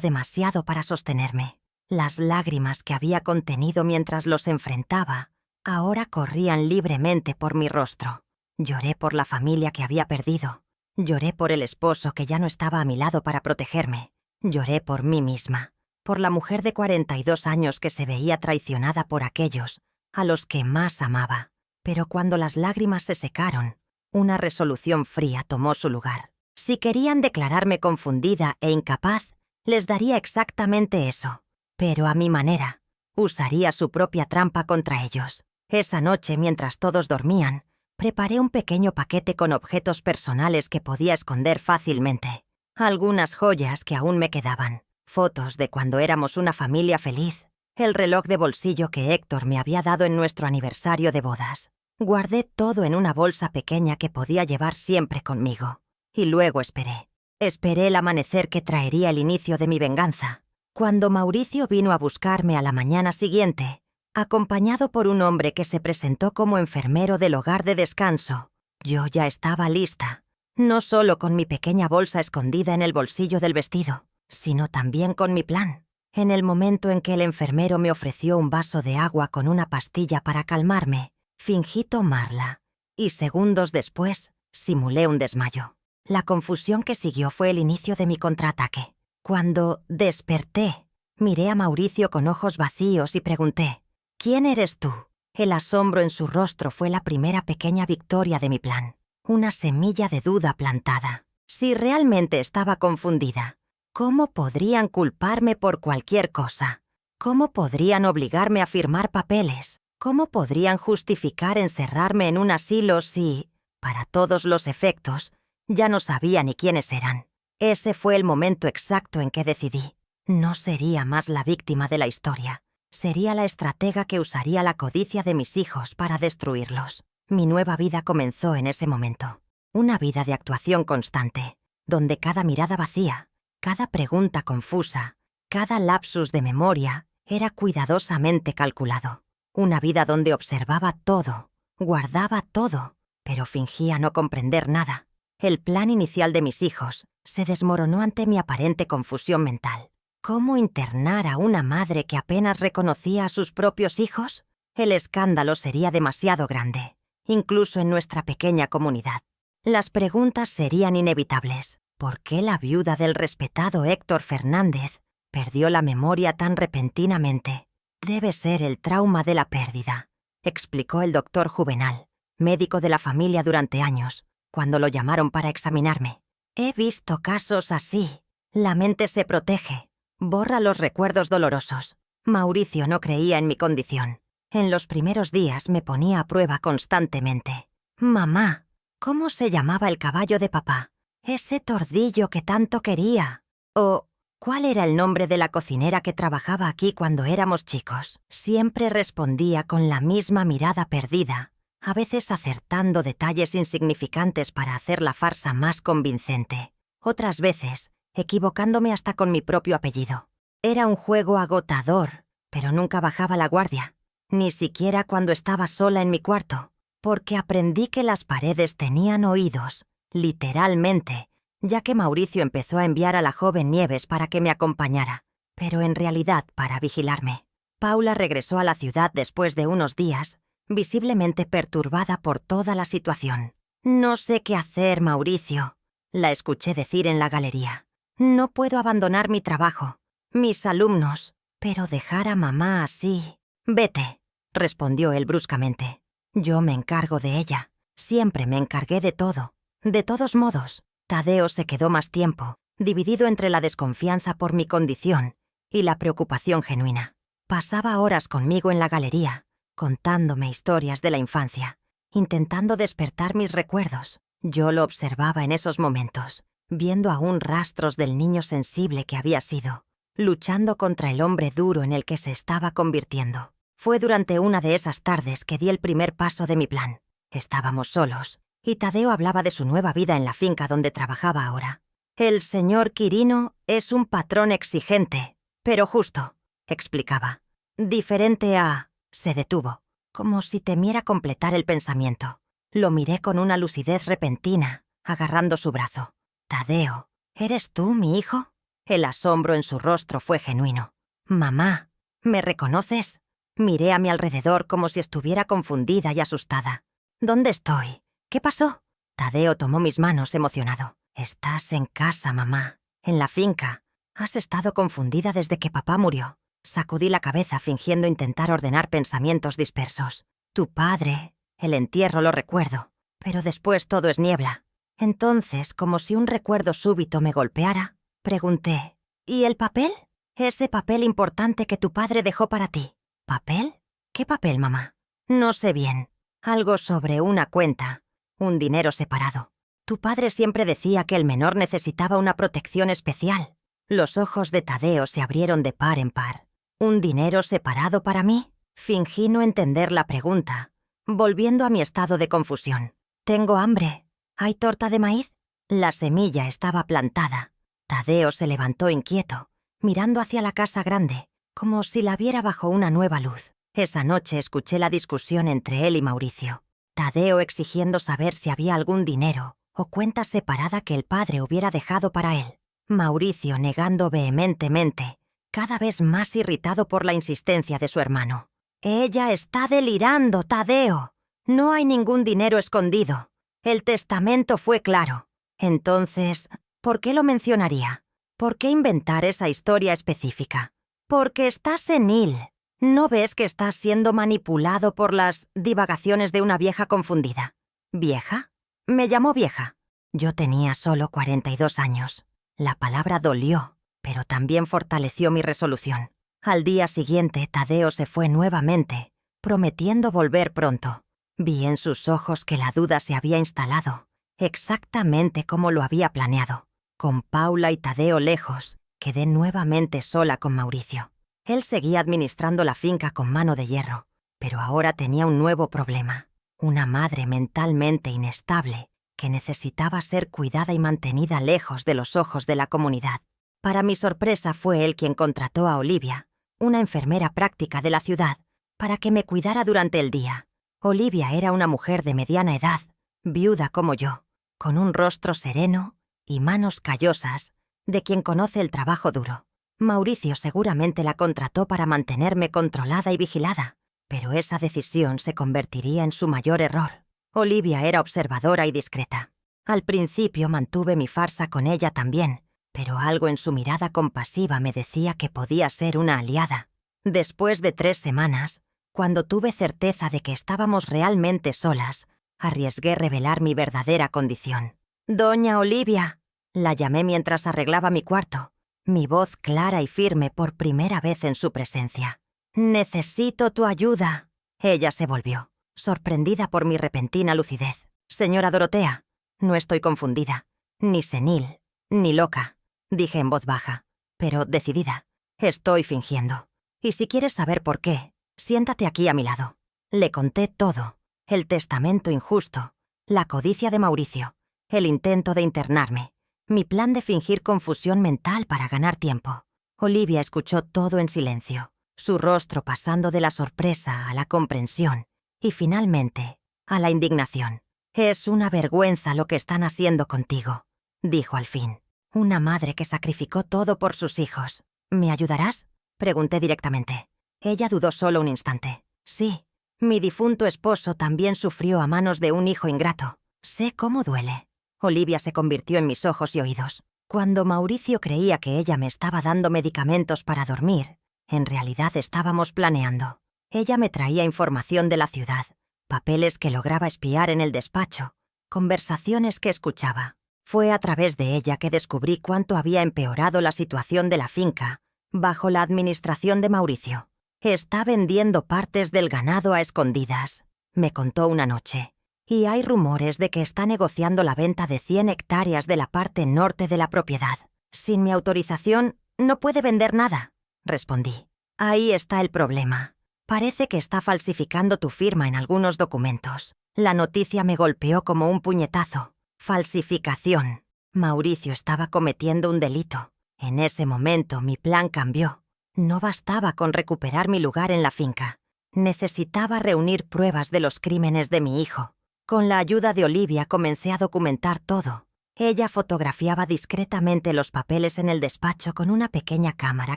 demasiado para sostenerme. Las lágrimas que había contenido mientras los enfrentaba ahora corrían libremente por mi rostro. Lloré por la familia que había perdido. Lloré por el esposo que ya no estaba a mi lado para protegerme. Lloré por mí misma, por la mujer de 42 años que se veía traicionada por aquellos a los que más amaba. Pero cuando las lágrimas se secaron, una resolución fría tomó su lugar. Si querían declararme confundida e incapaz, les daría exactamente eso, pero a mi manera. Usaría su propia trampa contra ellos. Esa noche, mientras todos dormían, preparé un pequeño paquete con objetos personales que podía esconder fácilmente. Algunas joyas que aún me quedaban, fotos de cuando éramos una familia feliz, el reloj de bolsillo que Héctor me había dado en nuestro aniversario de bodas. Guardé todo en una bolsa pequeña que podía llevar siempre conmigo. Y luego esperé. Esperé el amanecer que traería el inicio de mi venganza. Cuando Mauricio vino a buscarme a la mañana siguiente, acompañado por un hombre que se presentó como enfermero del hogar de descanso, yo ya estaba lista, no solo con mi pequeña bolsa escondida en el bolsillo del vestido, sino también con mi plan. En el momento en que el enfermero me ofreció un vaso de agua con una pastilla para calmarme, fingí tomarla, y segundos después simulé un desmayo. La confusión que siguió fue el inicio de mi contraataque. Cuando desperté, miré a Mauricio con ojos vacíos y pregunté, ¿quién eres tú? El asombro en su rostro fue la primera pequeña victoria de mi plan. Una semilla de duda plantada. Si realmente estaba confundida, ¿cómo podrían culparme por cualquier cosa? ¿Cómo podrían obligarme a firmar papeles? ¿Cómo podrían justificar encerrarme en un asilo si, para todos los efectos, ya no sabía ni quiénes eran? Ese fue el momento exacto en que decidí. No sería más la víctima de la historia. Sería la estratega que usaría la codicia de mis hijos para destruirlos. Mi nueva vida comenzó en ese momento. Una vida de actuación constante, donde cada mirada vacía, cada pregunta confusa, cada lapsus de memoria era cuidadosamente calculado. Una vida donde observaba todo, guardaba todo, pero fingía no comprender nada. El plan inicial de mis hijos se desmoronó ante mi aparente confusión mental. ¿Cómo internar a una madre que apenas reconocía a sus propios hijos? El escándalo sería demasiado grande, incluso en nuestra pequeña comunidad. Las preguntas serían inevitables. ¿Por qué la viuda del respetado Héctor Fernández perdió la memoria tan repentinamente? Debe ser el trauma de la pérdida, explicó el doctor Juvenal, médico de la familia durante años, cuando lo llamaron para examinarme. He visto casos así. La mente se protege, borra los recuerdos dolorosos. Mauricio no creía en mi condición. En los primeros días me ponía a prueba constantemente. Mamá, ¿cómo se llamaba el caballo de papá? Ese tordillo que tanto quería. O, ¿cuál era el nombre de la cocinera que trabajaba aquí cuando éramos chicos? Siempre respondía con la misma mirada perdida, a veces acertando detalles insignificantes para hacer la farsa más convincente. Otras veces, equivocándome hasta con mi propio apellido. Era un juego agotador, pero nunca bajaba la guardia, ni siquiera cuando estaba sola en mi cuarto, porque aprendí que las paredes tenían oídos, literalmente, ya que Mauricio empezó a enviar a la joven Nieves para que me acompañara, pero en realidad para vigilarme. Paula regresó a la ciudad después de unos días, visiblemente perturbada por toda la situación. «No sé qué hacer, Mauricio», la escuché decir en la galería. «No puedo abandonar mi trabajo, mis alumnos, pero dejar a mamá así». «Vete», respondió él bruscamente. «Yo me encargo de ella. Siempre me encargué de todo. De todos modos, Tadeo se quedó más tiempo, dividido entre la desconfianza por mi condición y la preocupación genuina. Pasaba horas conmigo en la galería, contándome historias de la infancia, intentando despertar mis recuerdos. Yo lo observaba en esos momentos, viendo aún rastros del niño sensible que había sido, luchando contra el hombre duro en el que se estaba convirtiendo. Fue durante una de esas tardes que di el primer paso de mi plan. Estábamos solos, y Tadeo hablaba de su nueva vida en la finca donde trabajaba ahora. «El señor Quirino es un patrón exigente, pero justo», explicaba. «Diferente a...» Se detuvo, como si temiera completar el pensamiento. Lo miré con una lucidez repentina, agarrando su brazo. «Tadeo, ¿eres tú mi hijo?» El asombro en su rostro fue genuino. «Mamá, ¿me reconoces?» Miré a mi alrededor como si estuviera confundida y asustada. «¿Dónde estoy? ¿Qué pasó?» Tadeo tomó mis manos emocionado. «Estás en casa, mamá. En la finca. Has estado confundida desde que papá murió». Sacudí la cabeza fingiendo intentar ordenar pensamientos dispersos. «Tu padre, el entierro lo recuerdo, pero después todo es niebla». Entonces, como si un recuerdo súbito me golpeara, pregunté, «¿Y el papel? Ese papel importante que tu padre dejó para ti». «¿Papel? ¿Qué papel, mamá?» «No sé bien. Algo sobre una cuenta, un dinero separado. Tu padre siempre decía que el menor necesitaba una protección especial». Los ojos de Tadeo se abrieron de par en par. «¿Un dinero separado para mí?» Fingí no entender la pregunta, volviendo a mi estado de confusión. «Tengo hambre. ¿Hay torta de maíz?» La semilla estaba plantada. Tadeo se levantó inquieto, mirando hacia la casa grande, como si la viera bajo una nueva luz. Esa noche escuché la discusión entre él y Mauricio. Tadeo exigiendo saber si había algún dinero o cuenta separada que el padre hubiera dejado para él. Mauricio negando vehementemente cada vez más irritado por la insistencia de su hermano. «Ella está delirando, Tadeo. No hay ningún dinero escondido. El testamento fue claro. Entonces, ¿por qué lo mencionaría? ¿Por qué inventar esa historia específica? Porque estás senil. ¿No ves que estás siendo manipulado por las divagaciones de una vieja confundida? ¿Vieja? Me llamó vieja. Yo tenía solo 42 años. La palabra dolió, pero también fortaleció mi resolución. Al día siguiente, Tadeo se fue nuevamente, prometiendo volver pronto. Vi en sus ojos que la duda se había instalado, exactamente como lo había planeado. Con Paula y Tadeo lejos, quedé nuevamente sola con Mauricio. Él seguía administrando la finca con mano de hierro, pero ahora tenía un nuevo problema. Una madre mentalmente inestable que necesitaba ser cuidada y mantenida lejos de los ojos de la comunidad. Para mi sorpresa, fue él quien contrató a Olivia, una enfermera práctica de la ciudad, para que me cuidara durante el día. Olivia era una mujer de mediana edad, viuda como yo, con un rostro sereno y manos callosas, de quien conoce el trabajo duro. Mauricio seguramente la contrató para mantenerme controlada y vigilada, pero esa decisión se convertiría en su mayor error. Olivia era observadora y discreta. Al principio mantuve mi farsa con ella también, pero algo en su mirada compasiva me decía que podía ser una aliada. Después de 3 semanas, cuando tuve certeza de que estábamos realmente solas, arriesgué revelar mi verdadera condición. «Doña Olivia», la llamé mientras arreglaba mi cuarto, mi voz clara y firme por primera vez en su presencia. «Necesito tu ayuda». Ella se volvió, sorprendida por mi repentina lucidez. «Señora Dorotea, no estoy confundida, ni senil, ni loca», dije en voz baja, pero decidida. «Estoy fingiendo. Y si quieres saber por qué, siéntate aquí a mi lado». Le conté todo: el testamento injusto, la codicia de Mauricio, el intento de internarme, mi plan de fingir confusión mental para ganar tiempo. Olivia escuchó todo en silencio, su rostro pasando de la sorpresa a la comprensión y finalmente a la indignación. «Es una vergüenza lo que están haciendo contigo», dijo al fin. «Una madre que sacrificó todo por sus hijos. ¿Me ayudarás?», pregunté directamente. Ella dudó solo un instante. «Sí, mi difunto esposo también sufrió a manos de un hijo ingrato. Sé cómo duele». Olivia se convirtió en mis ojos y oídos. Cuando Mauricio creía que ella me estaba dando medicamentos para dormir, en realidad estábamos planeando. Ella me traía información de la ciudad, papeles que lograba espiar en el despacho, conversaciones que escuchaba. Fue a través de ella que descubrí cuánto había empeorado la situación de la finca bajo la administración de Mauricio. «Está vendiendo partes del ganado a escondidas», me contó una noche. «Y hay rumores de que está negociando la venta de 100 hectáreas de la parte norte de la propiedad. Sin mi autorización, no puede vender nada», respondí. «Ahí está el problema. Parece que está falsificando tu firma en algunos documentos». La noticia me golpeó como un puñetazo. Falsificación. Mauricio estaba cometiendo un delito. En ese momento mi plan cambió. No bastaba con recuperar mi lugar en la finca. Necesitaba reunir pruebas de los crímenes de mi hijo. Con la ayuda de Olivia comencé a documentar todo. Ella fotografiaba discretamente los papeles en el despacho con una pequeña cámara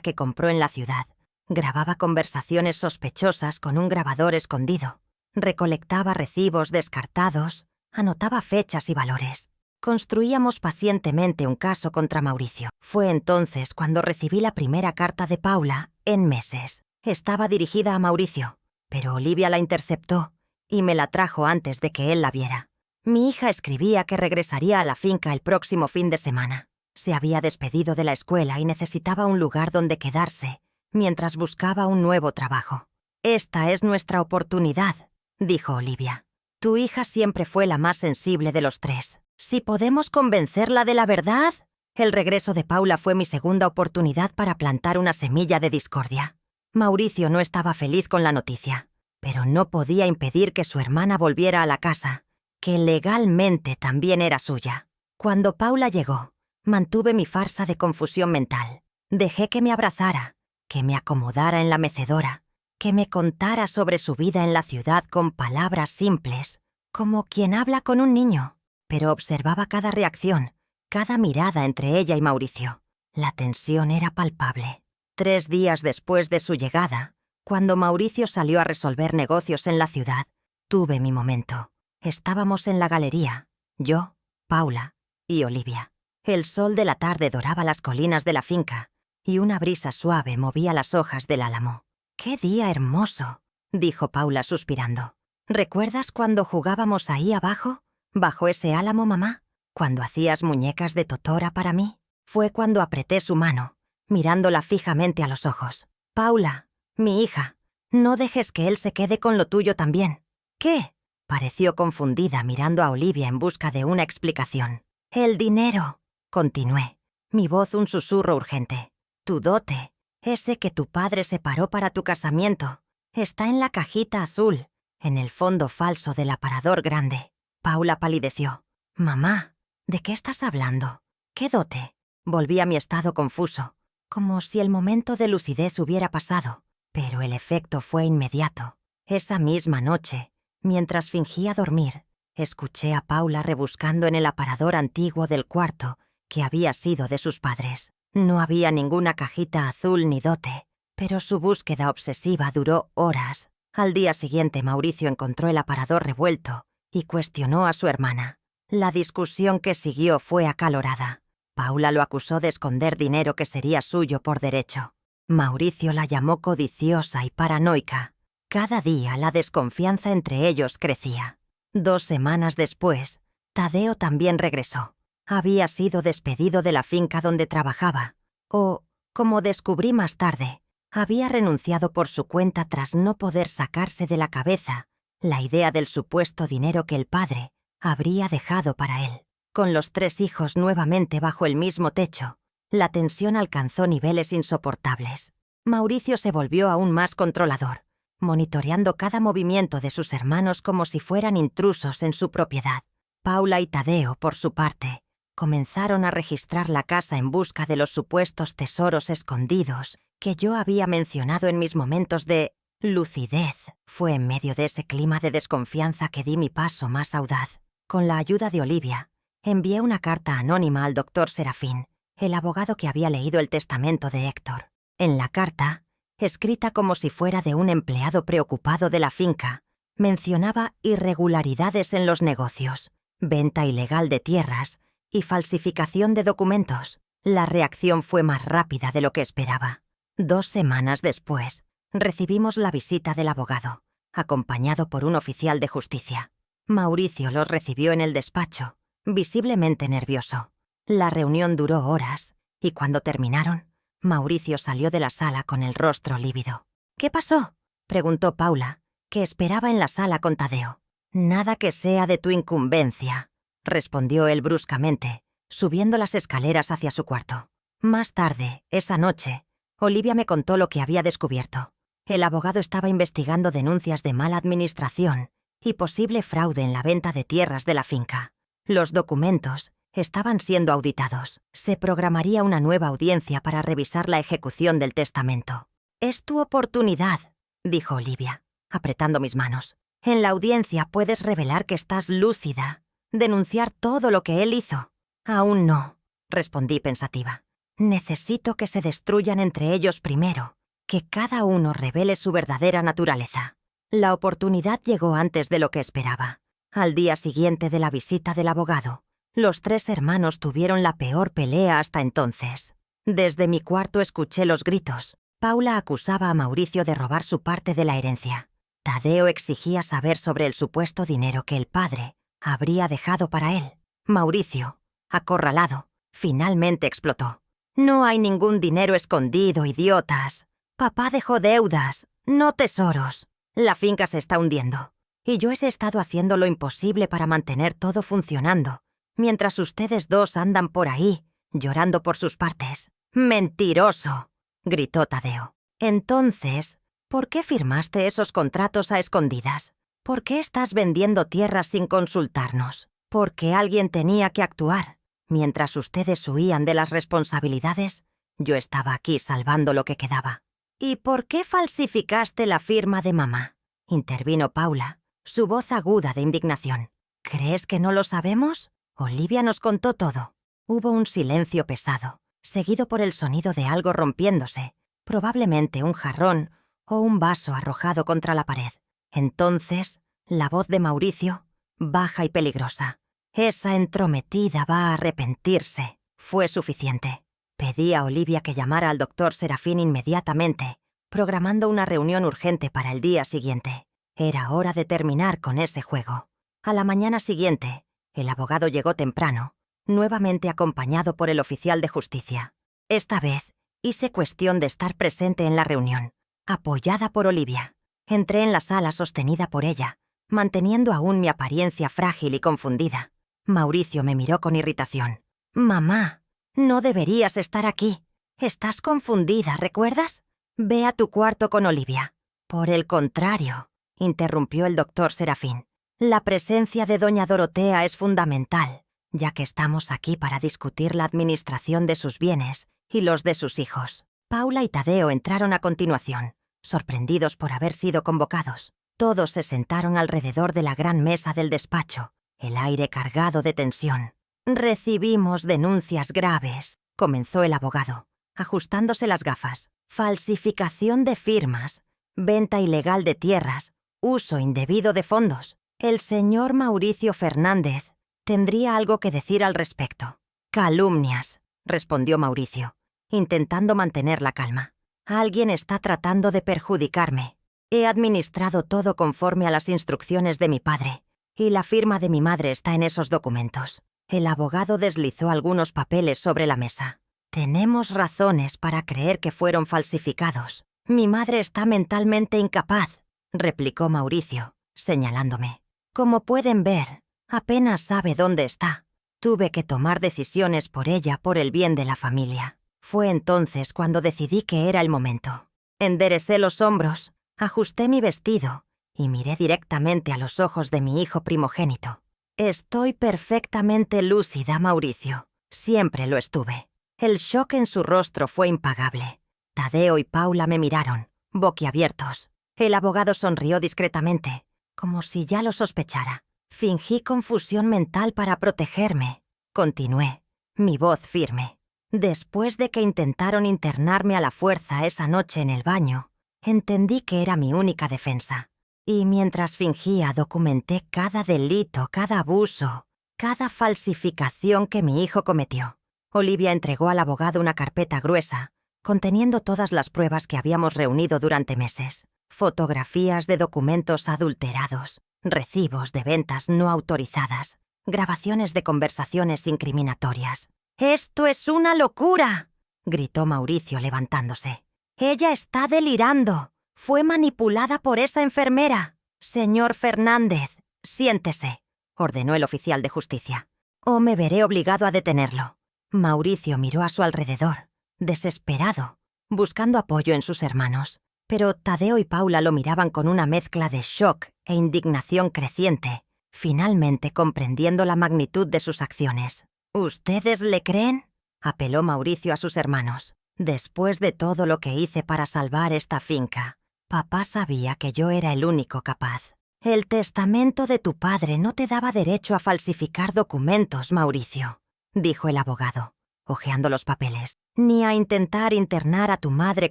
que compró en la ciudad. Grababa conversaciones sospechosas con un grabador escondido. Recolectaba recibos descartados, anotaba fechas y valores. Construíamos pacientemente un caso contra Mauricio. Fue entonces cuando recibí la primera carta de Paula en meses. Estaba dirigida a Mauricio, pero Olivia la interceptó y me la trajo antes de que él la viera. Mi hija escribía que regresaría a la finca el próximo fin de semana. Se había despedido de la escuela y necesitaba un lugar donde quedarse mientras buscaba un nuevo trabajo. «Esta es nuestra oportunidad», dijo Olivia. «Tu hija siempre fue la más sensible de los 3. Si podemos convencerla de la verdad». El regreso de Paula fue mi segunda oportunidad para plantar una semilla de discordia. Mauricio no estaba feliz con la noticia, pero no podía impedir que su hermana volviera a la casa, que legalmente también era suya. Cuando Paula llegó, mantuve mi farsa de confusión mental. Dejé que me abrazara, que me acomodara en la mecedora, que me contara sobre su vida en la ciudad con palabras simples, como quien habla con un niño, pero observaba cada reacción, cada mirada entre ella y Mauricio. La tensión era palpable. 3 días después de su llegada, cuando Mauricio salió a resolver negocios en la ciudad, tuve mi momento. Estábamos en la galería, yo, Paula y Olivia. El sol de la tarde doraba las colinas de la finca y una brisa suave movía las hojas del álamo. «¡Qué día hermoso!», dijo Paula suspirando. «¿Recuerdas cuando jugábamos ahí abajo, bajo ese álamo, mamá? Cuando hacías muñecas de totora para mí». Fue cuando apreté su mano, mirándola fijamente a los ojos. «Paula, mi hija, no dejes que él se quede con lo tuyo también». «¿Qué?», pareció confundida mirando a Olivia en busca de una explicación. «El dinero», continué, mi voz un susurro urgente. «Tu dote, ese que tu padre separó para tu casamiento, está en la cajita azul, en el fondo falso del aparador grande». Paula palideció. «Mamá, ¿de qué estás hablando? ¿Qué dote?». Volví a mi estado confuso, como si el momento de lucidez hubiera pasado, pero el efecto fue inmediato. Esa misma noche, mientras fingía dormir, escuché a Paula rebuscando en el aparador antiguo del cuarto que había sido de sus padres. No había ninguna cajita azul ni dote, pero su búsqueda obsesiva duró horas. Al día siguiente, Mauricio encontró el aparador revuelto y cuestionó a su hermana. La discusión que siguió fue acalorada. Paula lo acusó de esconder dinero que sería suyo por derecho. Mauricio la llamó codiciosa y paranoica. Cada día la desconfianza entre ellos crecía. 2 semanas después, Tadeo también regresó. Había sido despedido de la finca donde trabajaba, o, como descubrí más tarde, había renunciado por su cuenta tras no poder sacarse de la cabeza la idea del supuesto dinero que el padre habría dejado para él. Con los 3 hijos nuevamente bajo el mismo techo, la tensión alcanzó niveles insoportables. Mauricio se volvió aún más controlador, monitoreando cada movimiento de sus hermanos como si fueran intrusos en su propiedad. Paula y Tadeo, por su parte, comenzaron a registrar la casa en busca de los supuestos tesoros escondidos que yo había mencionado en mis momentos de lucidez. Fue en medio de ese clima de desconfianza que di mi paso más audaz. Con la ayuda de Olivia, envié una carta anónima al doctor Serafín, el abogado que había leído el testamento de Héctor. En la carta, escrita como si fuera de un empleado preocupado de la finca, mencionaba irregularidades en los negocios, venta ilegal de tierras y falsificación de documentos. La reacción fue más rápida de lo que esperaba. 2 semanas después, recibimos la visita del abogado, acompañado por un oficial de justicia. Mauricio los recibió en el despacho, visiblemente nervioso. La reunión duró horas, y cuando terminaron, Mauricio salió de la sala con el rostro lívido. «¿Qué pasó?», preguntó Paula, que esperaba en la sala con Tadeo. «Nada que sea de tu incumbencia», respondió él bruscamente, subiendo las escaleras hacia su cuarto. Más tarde, esa noche, Olivia me contó lo que había descubierto. El abogado estaba investigando denuncias de mala administración y posible fraude en la venta de tierras de la finca. Los documentos estaban siendo auditados. Se programaría una nueva audiencia para revisar la ejecución del testamento. «Es tu oportunidad», dijo Olivia, apretando mis manos. «En la audiencia puedes revelar que estás lúcida, denunciar todo lo que él hizo». «Aún no», respondí pensativa. «Necesito que se destruyan entre ellos primero, que cada uno revele su verdadera naturaleza». La oportunidad llegó antes de lo que esperaba. Al día siguiente de la visita del abogado, los 3 hermanos tuvieron la peor pelea hasta entonces. Desde mi cuarto escuché los gritos. Paula acusaba a Mauricio de robar su parte de la herencia. Tadeo exigía saber sobre el supuesto dinero que el padre habría dejado para él. Mauricio, acorralado, finalmente explotó. «No hay ningún dinero escondido, idiotas. Papá dejó deudas, no tesoros. La finca se está hundiendo. Y yo he estado haciendo lo imposible para mantener todo funcionando, mientras ustedes 2 andan por ahí, llorando por sus partes». «¡Mentiroso!», gritó Tadeo. «Entonces, ¿por qué firmaste esos contratos a escondidas? ¿Por qué estás vendiendo tierras sin consultarnos? Porque alguien tenía que actuar. Mientras ustedes huían de las responsabilidades, yo estaba aquí salvando lo que quedaba». «¿Y por qué falsificaste la firma de mamá?», intervino Paula, su voz aguda de indignación. «¿Crees que no lo sabemos? Olivia nos contó todo». Hubo un silencio pesado, seguido por el sonido de algo rompiéndose, probablemente un jarrón o un vaso arrojado contra la pared. Entonces, la voz de Mauricio, baja y peligrosa. «Esa entrometida va a arrepentirse», fue suficiente. Pedí a Olivia que llamara al doctor Serafín inmediatamente, programando una reunión urgente para el día siguiente. Era hora de terminar con ese juego. A la mañana siguiente, el abogado llegó temprano, nuevamente acompañado por el oficial de justicia. Esta vez, hice cuestión de estar presente en la reunión, apoyada por Olivia. Entré en la sala sostenida por ella, manteniendo aún mi apariencia frágil y confundida. Mauricio me miró con irritación. «Mamá, no deberías estar aquí. Estás confundida, ¿recuerdas? Ve a tu cuarto con Olivia». «Por el contrario», interrumpió el doctor Serafín. «La presencia de doña Dorotea es fundamental, ya que estamos aquí para discutir la administración de sus bienes y los de sus hijos». Paula y Tadeo entraron a continuación, sorprendidos por haber sido convocados. Todos se sentaron alrededor de la gran mesa del despacho, el aire cargado de tensión. «Recibimos denuncias graves», comenzó el abogado, ajustándose las gafas. «Falsificación de firmas, venta ilegal de tierras, uso indebido de fondos. El señor Mauricio Fernández tendría algo que decir al respecto». «Calumnias», respondió Mauricio, intentando mantener la calma. «Alguien está tratando de perjudicarme. He administrado todo conforme a las instrucciones de mi padre, y la firma de mi madre está en esos documentos». El abogado deslizó algunos papeles sobre la mesa. «Tenemos razones para creer que fueron falsificados. Mi madre está mentalmente incapaz», replicó Mauricio, señalándome. «Como pueden ver, apenas sabe dónde está. Tuve que tomar decisiones por ella por el bien de la familia. Fue entonces cuando decidí que era el momento. Enderecé los hombros, ajusté mi vestido y miré directamente a los ojos de mi hijo primogénito. Estoy perfectamente lúcida, Mauricio. Siempre lo estuve». El shock en su rostro fue impagable. Tadeo y Paula me miraron, boquiabiertos. El abogado sonrió discretamente, como si ya lo sospechara. «Fingí confusión mental para protegerme», continué, mi voz firme. «Después de que intentaron internarme a la fuerza esa noche en el baño, entendí que era mi única defensa. Y mientras fingía, documenté cada delito, cada abuso, cada falsificación que mi hijo cometió». Olivia entregó al abogado una carpeta gruesa, conteniendo todas las pruebas que habíamos reunido durante meses. Fotografías de documentos adulterados, recibos de ventas no autorizadas, grabaciones de conversaciones incriminatorias. «¡Esto es una locura!», gritó Mauricio levantándose. «Ella está delirando. Fue manipulada por esa enfermera». «Señor Fernández, siéntese», ordenó el oficial de justicia, «o me veré obligado a detenerlo». Mauricio miró a su alrededor, desesperado, buscando apoyo en sus hermanos. Pero Tadeo y Paula lo miraban con una mezcla de shock e indignación creciente, finalmente comprendiendo la magnitud de sus acciones. «¿Ustedes le creen?», apeló Mauricio a sus hermanos. «Después de todo lo que hice para salvar esta finca, papá sabía que yo era el único capaz. El testamento de tu padre no te daba derecho a falsificar documentos, Mauricio», dijo el abogado, hojeando los papeles, «ni a intentar internar a tu madre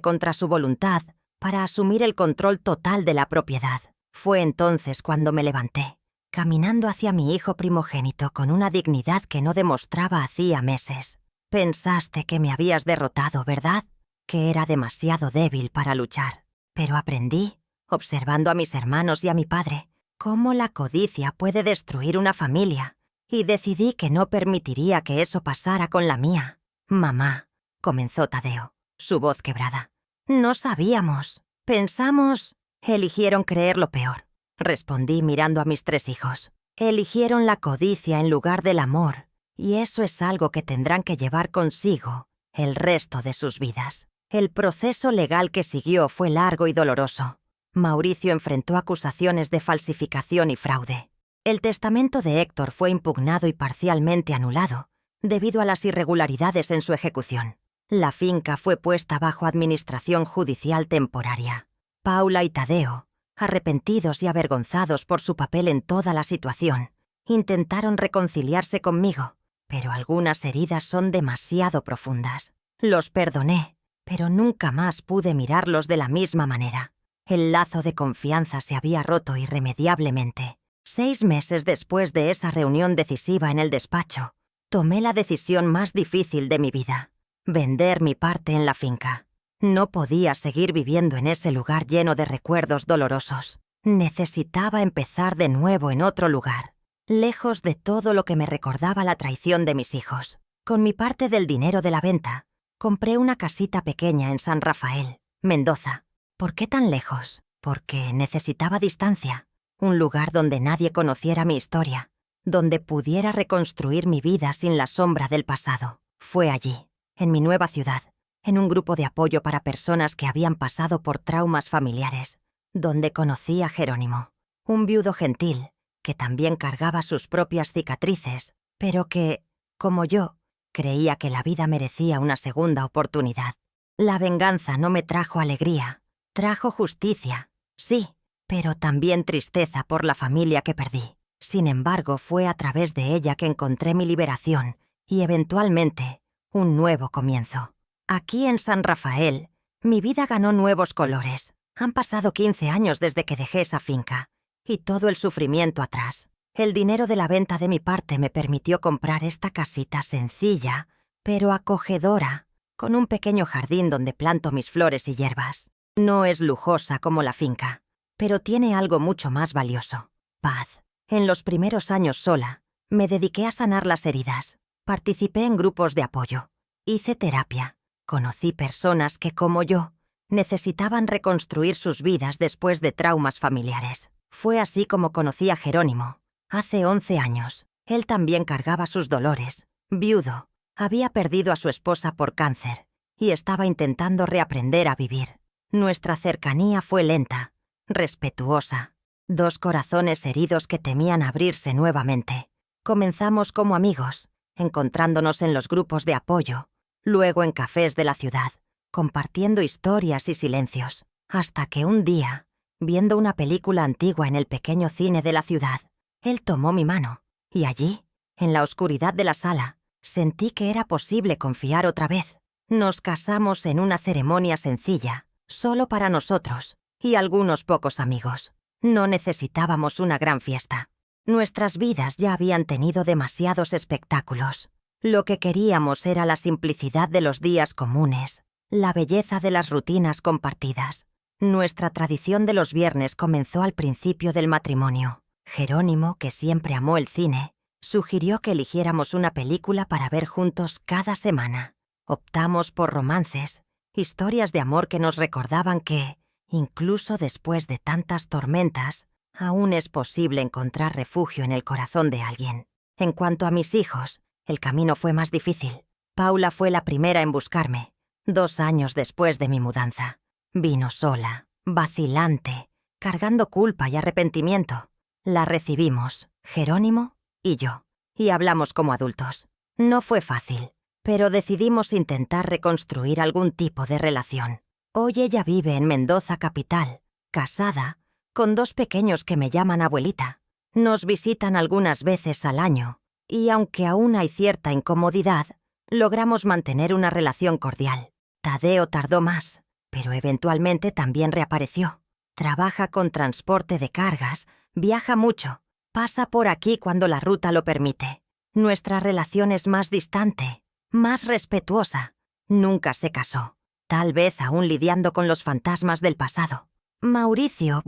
contra su voluntad para asumir el control total de la propiedad. Fue entonces cuando me levanté, caminando hacia mi hijo primogénito con una dignidad que no demostraba hacía meses. Pensaste que me habías derrotado, ¿verdad? Que era demasiado débil para luchar. Pero aprendí, observando a mis hermanos y a mi padre, cómo la codicia puede destruir una familia, y decidí que no permitiría que eso pasara con la mía». «Mamá», comenzó Tadeo, su voz quebrada. «No sabíamos. Pensamos». «Eligieron creer lo peor», respondí mirando a mis 3 hijos. «Eligieron la codicia en lugar del amor, y eso es algo que tendrán que llevar consigo el resto de sus vidas». El proceso legal que siguió fue largo y doloroso. Mauricio enfrentó acusaciones de falsificación y fraude. El testamento de Héctor fue impugnado y parcialmente anulado, debido a las irregularidades en su ejecución. La finca fue puesta bajo administración judicial temporaria. Paula y Tadeo, arrepentidos y avergonzados por su papel en toda la situación, intentaron reconciliarse conmigo, pero algunas heridas son demasiado profundas. Los perdoné, pero nunca más pude mirarlos de la misma manera. El lazo de confianza se había roto irremediablemente. 6 meses después de esa reunión decisiva en el despacho, tomé la decisión más difícil de mi vida: vender mi parte en la finca. No podía seguir viviendo en ese lugar lleno de recuerdos dolorosos. Necesitaba empezar de nuevo en otro lugar, lejos de todo lo que me recordaba la traición de mis hijos. Con mi parte del dinero de la venta, compré una casita pequeña en San Rafael, Mendoza. ¿Por qué tan lejos? Porque necesitaba distancia, un lugar donde nadie conociera mi historia, donde pudiera reconstruir mi vida sin la sombra del pasado. Fue allí, en mi nueva ciudad, en un grupo de apoyo para personas que habían pasado por traumas familiares, donde conocí a Jerónimo, un viudo gentil que también cargaba sus propias cicatrices, pero que, como yo, creía que la vida merecía una segunda oportunidad. La venganza no me trajo alegría, trajo justicia, sí, pero también tristeza por la familia que perdí. Sin embargo, fue a través de ella que encontré mi liberación y, eventualmente, un nuevo comienzo. Aquí en San Rafael, mi vida ganó nuevos colores. Han pasado 15 años desde que dejé esa finca, y todo el sufrimiento atrás. El dinero de la venta de mi parte me permitió comprar esta casita sencilla, pero acogedora, con un pequeño jardín donde planto mis flores y hierbas. No es lujosa como la finca, pero tiene algo mucho más valioso: paz. En los primeros años sola, me dediqué a sanar las heridas. Participé en grupos de apoyo. Hice terapia. Conocí personas que, como yo, necesitaban reconstruir sus vidas después de traumas familiares. Fue así como conocí a Jerónimo. Hace 11 años, él también cargaba sus dolores. Viudo, había perdido a su esposa por cáncer y estaba intentando reaprender a vivir. Nuestra cercanía fue lenta, respetuosa. 2 corazones heridos que temían abrirse nuevamente. Comenzamos como amigos, encontrándonos en los grupos de apoyo, luego en cafés de la ciudad, compartiendo historias y silencios, hasta que un día, viendo una película antigua en el pequeño cine de la ciudad, él tomó mi mano, y allí, en la oscuridad de la sala, sentí que era posible confiar otra vez. Nos casamos en una ceremonia sencilla, solo para nosotros y algunos pocos amigos. No necesitábamos una gran fiesta. Nuestras vidas ya habían tenido demasiados espectáculos. Lo que queríamos era la simplicidad de los días comunes, la belleza de las rutinas compartidas. Nuestra tradición de los viernes comenzó al principio del matrimonio. Jerónimo, que siempre amó el cine, sugirió que eligiéramos una película para ver juntos cada semana. Optamos por romances, historias de amor que nos recordaban que, incluso después de tantas tormentas, aún es posible encontrar refugio en el corazón de alguien. En cuanto a mis hijos, el camino fue más difícil. Paula fue la primera en buscarme, 2 años después de mi mudanza. Vino sola, vacilante, cargando culpa y arrepentimiento. La recibimos, Jerónimo y yo, y hablamos como adultos. No fue fácil, pero decidimos intentar reconstruir algún tipo de relación. Hoy ella vive en Mendoza capital, casada, con 2 pequeños que me llaman abuelita. Nos visitan algunas veces al año, y aunque aún hay cierta incomodidad, logramos mantener una relación cordial. Tadeo tardó más, pero eventualmente también reapareció. Trabaja con transporte de cargas, viaja mucho, pasa por aquí cuando la ruta lo permite. Nuestra relación es más distante, más respetuosa. Nunca se casó, tal vez aún lidiando con los fantasmas del pasado. Mauricio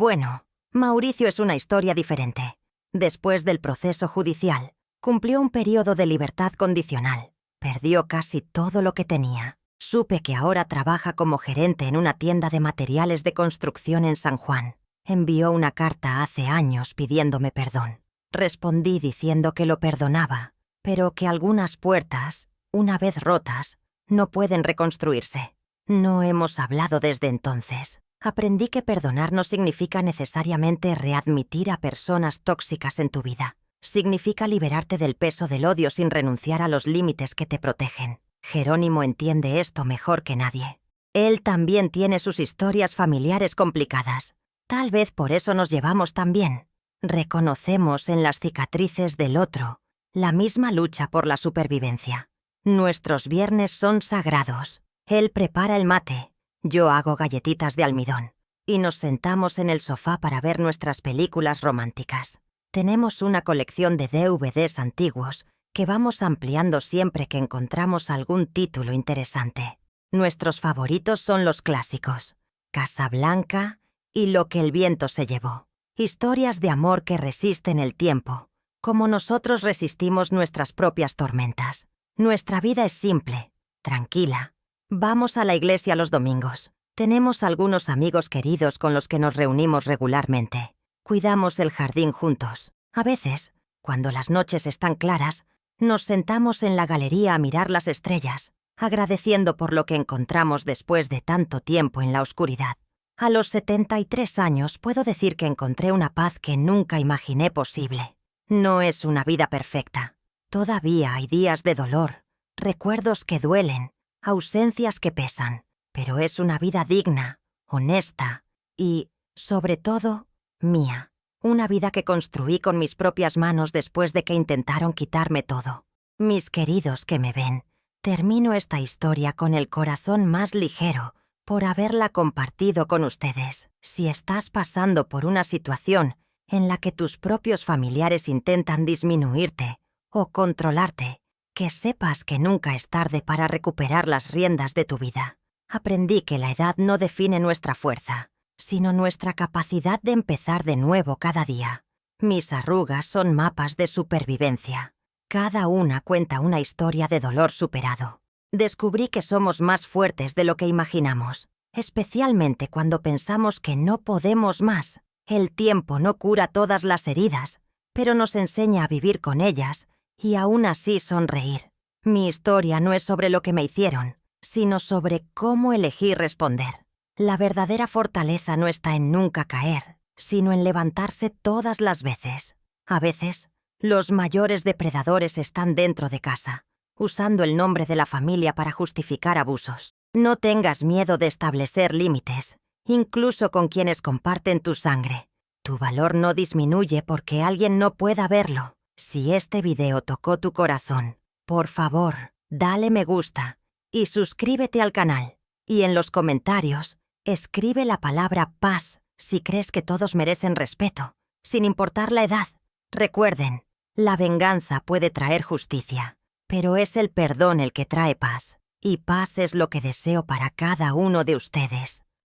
es una historia diferente. Después del proceso judicial, cumplió un periodo de libertad condicional. Perdió casi todo lo que tenía. Supe que ahora trabaja como gerente en una tienda de materiales de construcción en San Juan. Envió una carta hace años pidiéndome perdón. Respondí diciendo que lo perdonaba, pero que algunas puertas, una vez rotas, no pueden reconstruirse. No hemos hablado desde entonces. Aprendí que perdonar no significa necesariamente readmitir a personas tóxicas en tu vida. Significa liberarte del peso del odio sin renunciar a los límites que te protegen. Jerónimo entiende esto mejor que nadie. Él también tiene sus historias familiares complicadas. Tal vez por eso nos llevamos tan bien. Reconocemos en las cicatrices del otro la misma lucha por la supervivencia. Nuestros viernes son sagrados. Él prepara el mate, yo hago galletitas de almidón, y nos sentamos en el sofá para ver nuestras películas románticas. Tenemos una colección de DVDs antiguos que vamos ampliando siempre que encontramos algún título interesante. Nuestros favoritos son los clásicos, Casablanca y Lo que el viento se llevó. Historias de amor que resisten el tiempo, como nosotros resistimos nuestras propias tormentas. Nuestra vida es simple, tranquila. Vamos a la iglesia los domingos. Tenemos algunos amigos queridos con los que nos reunimos regularmente. Cuidamos el jardín juntos. A veces, cuando las noches están claras, nos sentamos en la galería a mirar las estrellas, agradeciendo por lo que encontramos después de tanto tiempo en la oscuridad. A los 73 años puedo decir que encontré una paz que nunca imaginé posible. No es una vida perfecta. Todavía hay días de dolor, recuerdos que duelen, ausencias que pesan, pero es una vida digna, honesta y, sobre todo, mía. Una vida que construí con mis propias manos después de que intentaron quitarme todo. Mis queridos que me ven, termino esta historia con el corazón más ligero por haberla compartido con ustedes. Si estás pasando por una situación en la que tus propios familiares intentan disminuirte o controlarte, que sepas que nunca es tarde para recuperar las riendas de tu vida. Aprendí que la edad no define nuestra fuerza, sino nuestra capacidad de empezar de nuevo cada día. Mis arrugas son mapas de supervivencia. Cada una cuenta una historia de dolor superado. Descubrí que somos más fuertes de lo que imaginamos, especialmente cuando pensamos que no podemos más. El tiempo no cura todas las heridas, pero nos enseña a vivir con ellas y aún así sonreír. Mi historia no es sobre lo que me hicieron, sino sobre cómo elegí responder. La verdadera fortaleza no está en nunca caer, sino en levantarse todas las veces. A veces, los mayores depredadores están dentro de casa, usando el nombre de la familia para justificar abusos. No tengas miedo de establecer límites, incluso con quienes comparten tu sangre. Tu valor no disminuye porque alguien no pueda verlo. Si este video tocó tu corazón, por favor, dale me gusta y suscríbete al canal. Y en los comentarios, escribe la palabra paz si crees que todos merecen respeto, sin importar la edad. Recuerden, la venganza puede traer justicia, pero es el perdón el que trae paz. Y paz es lo que deseo para cada uno de ustedes.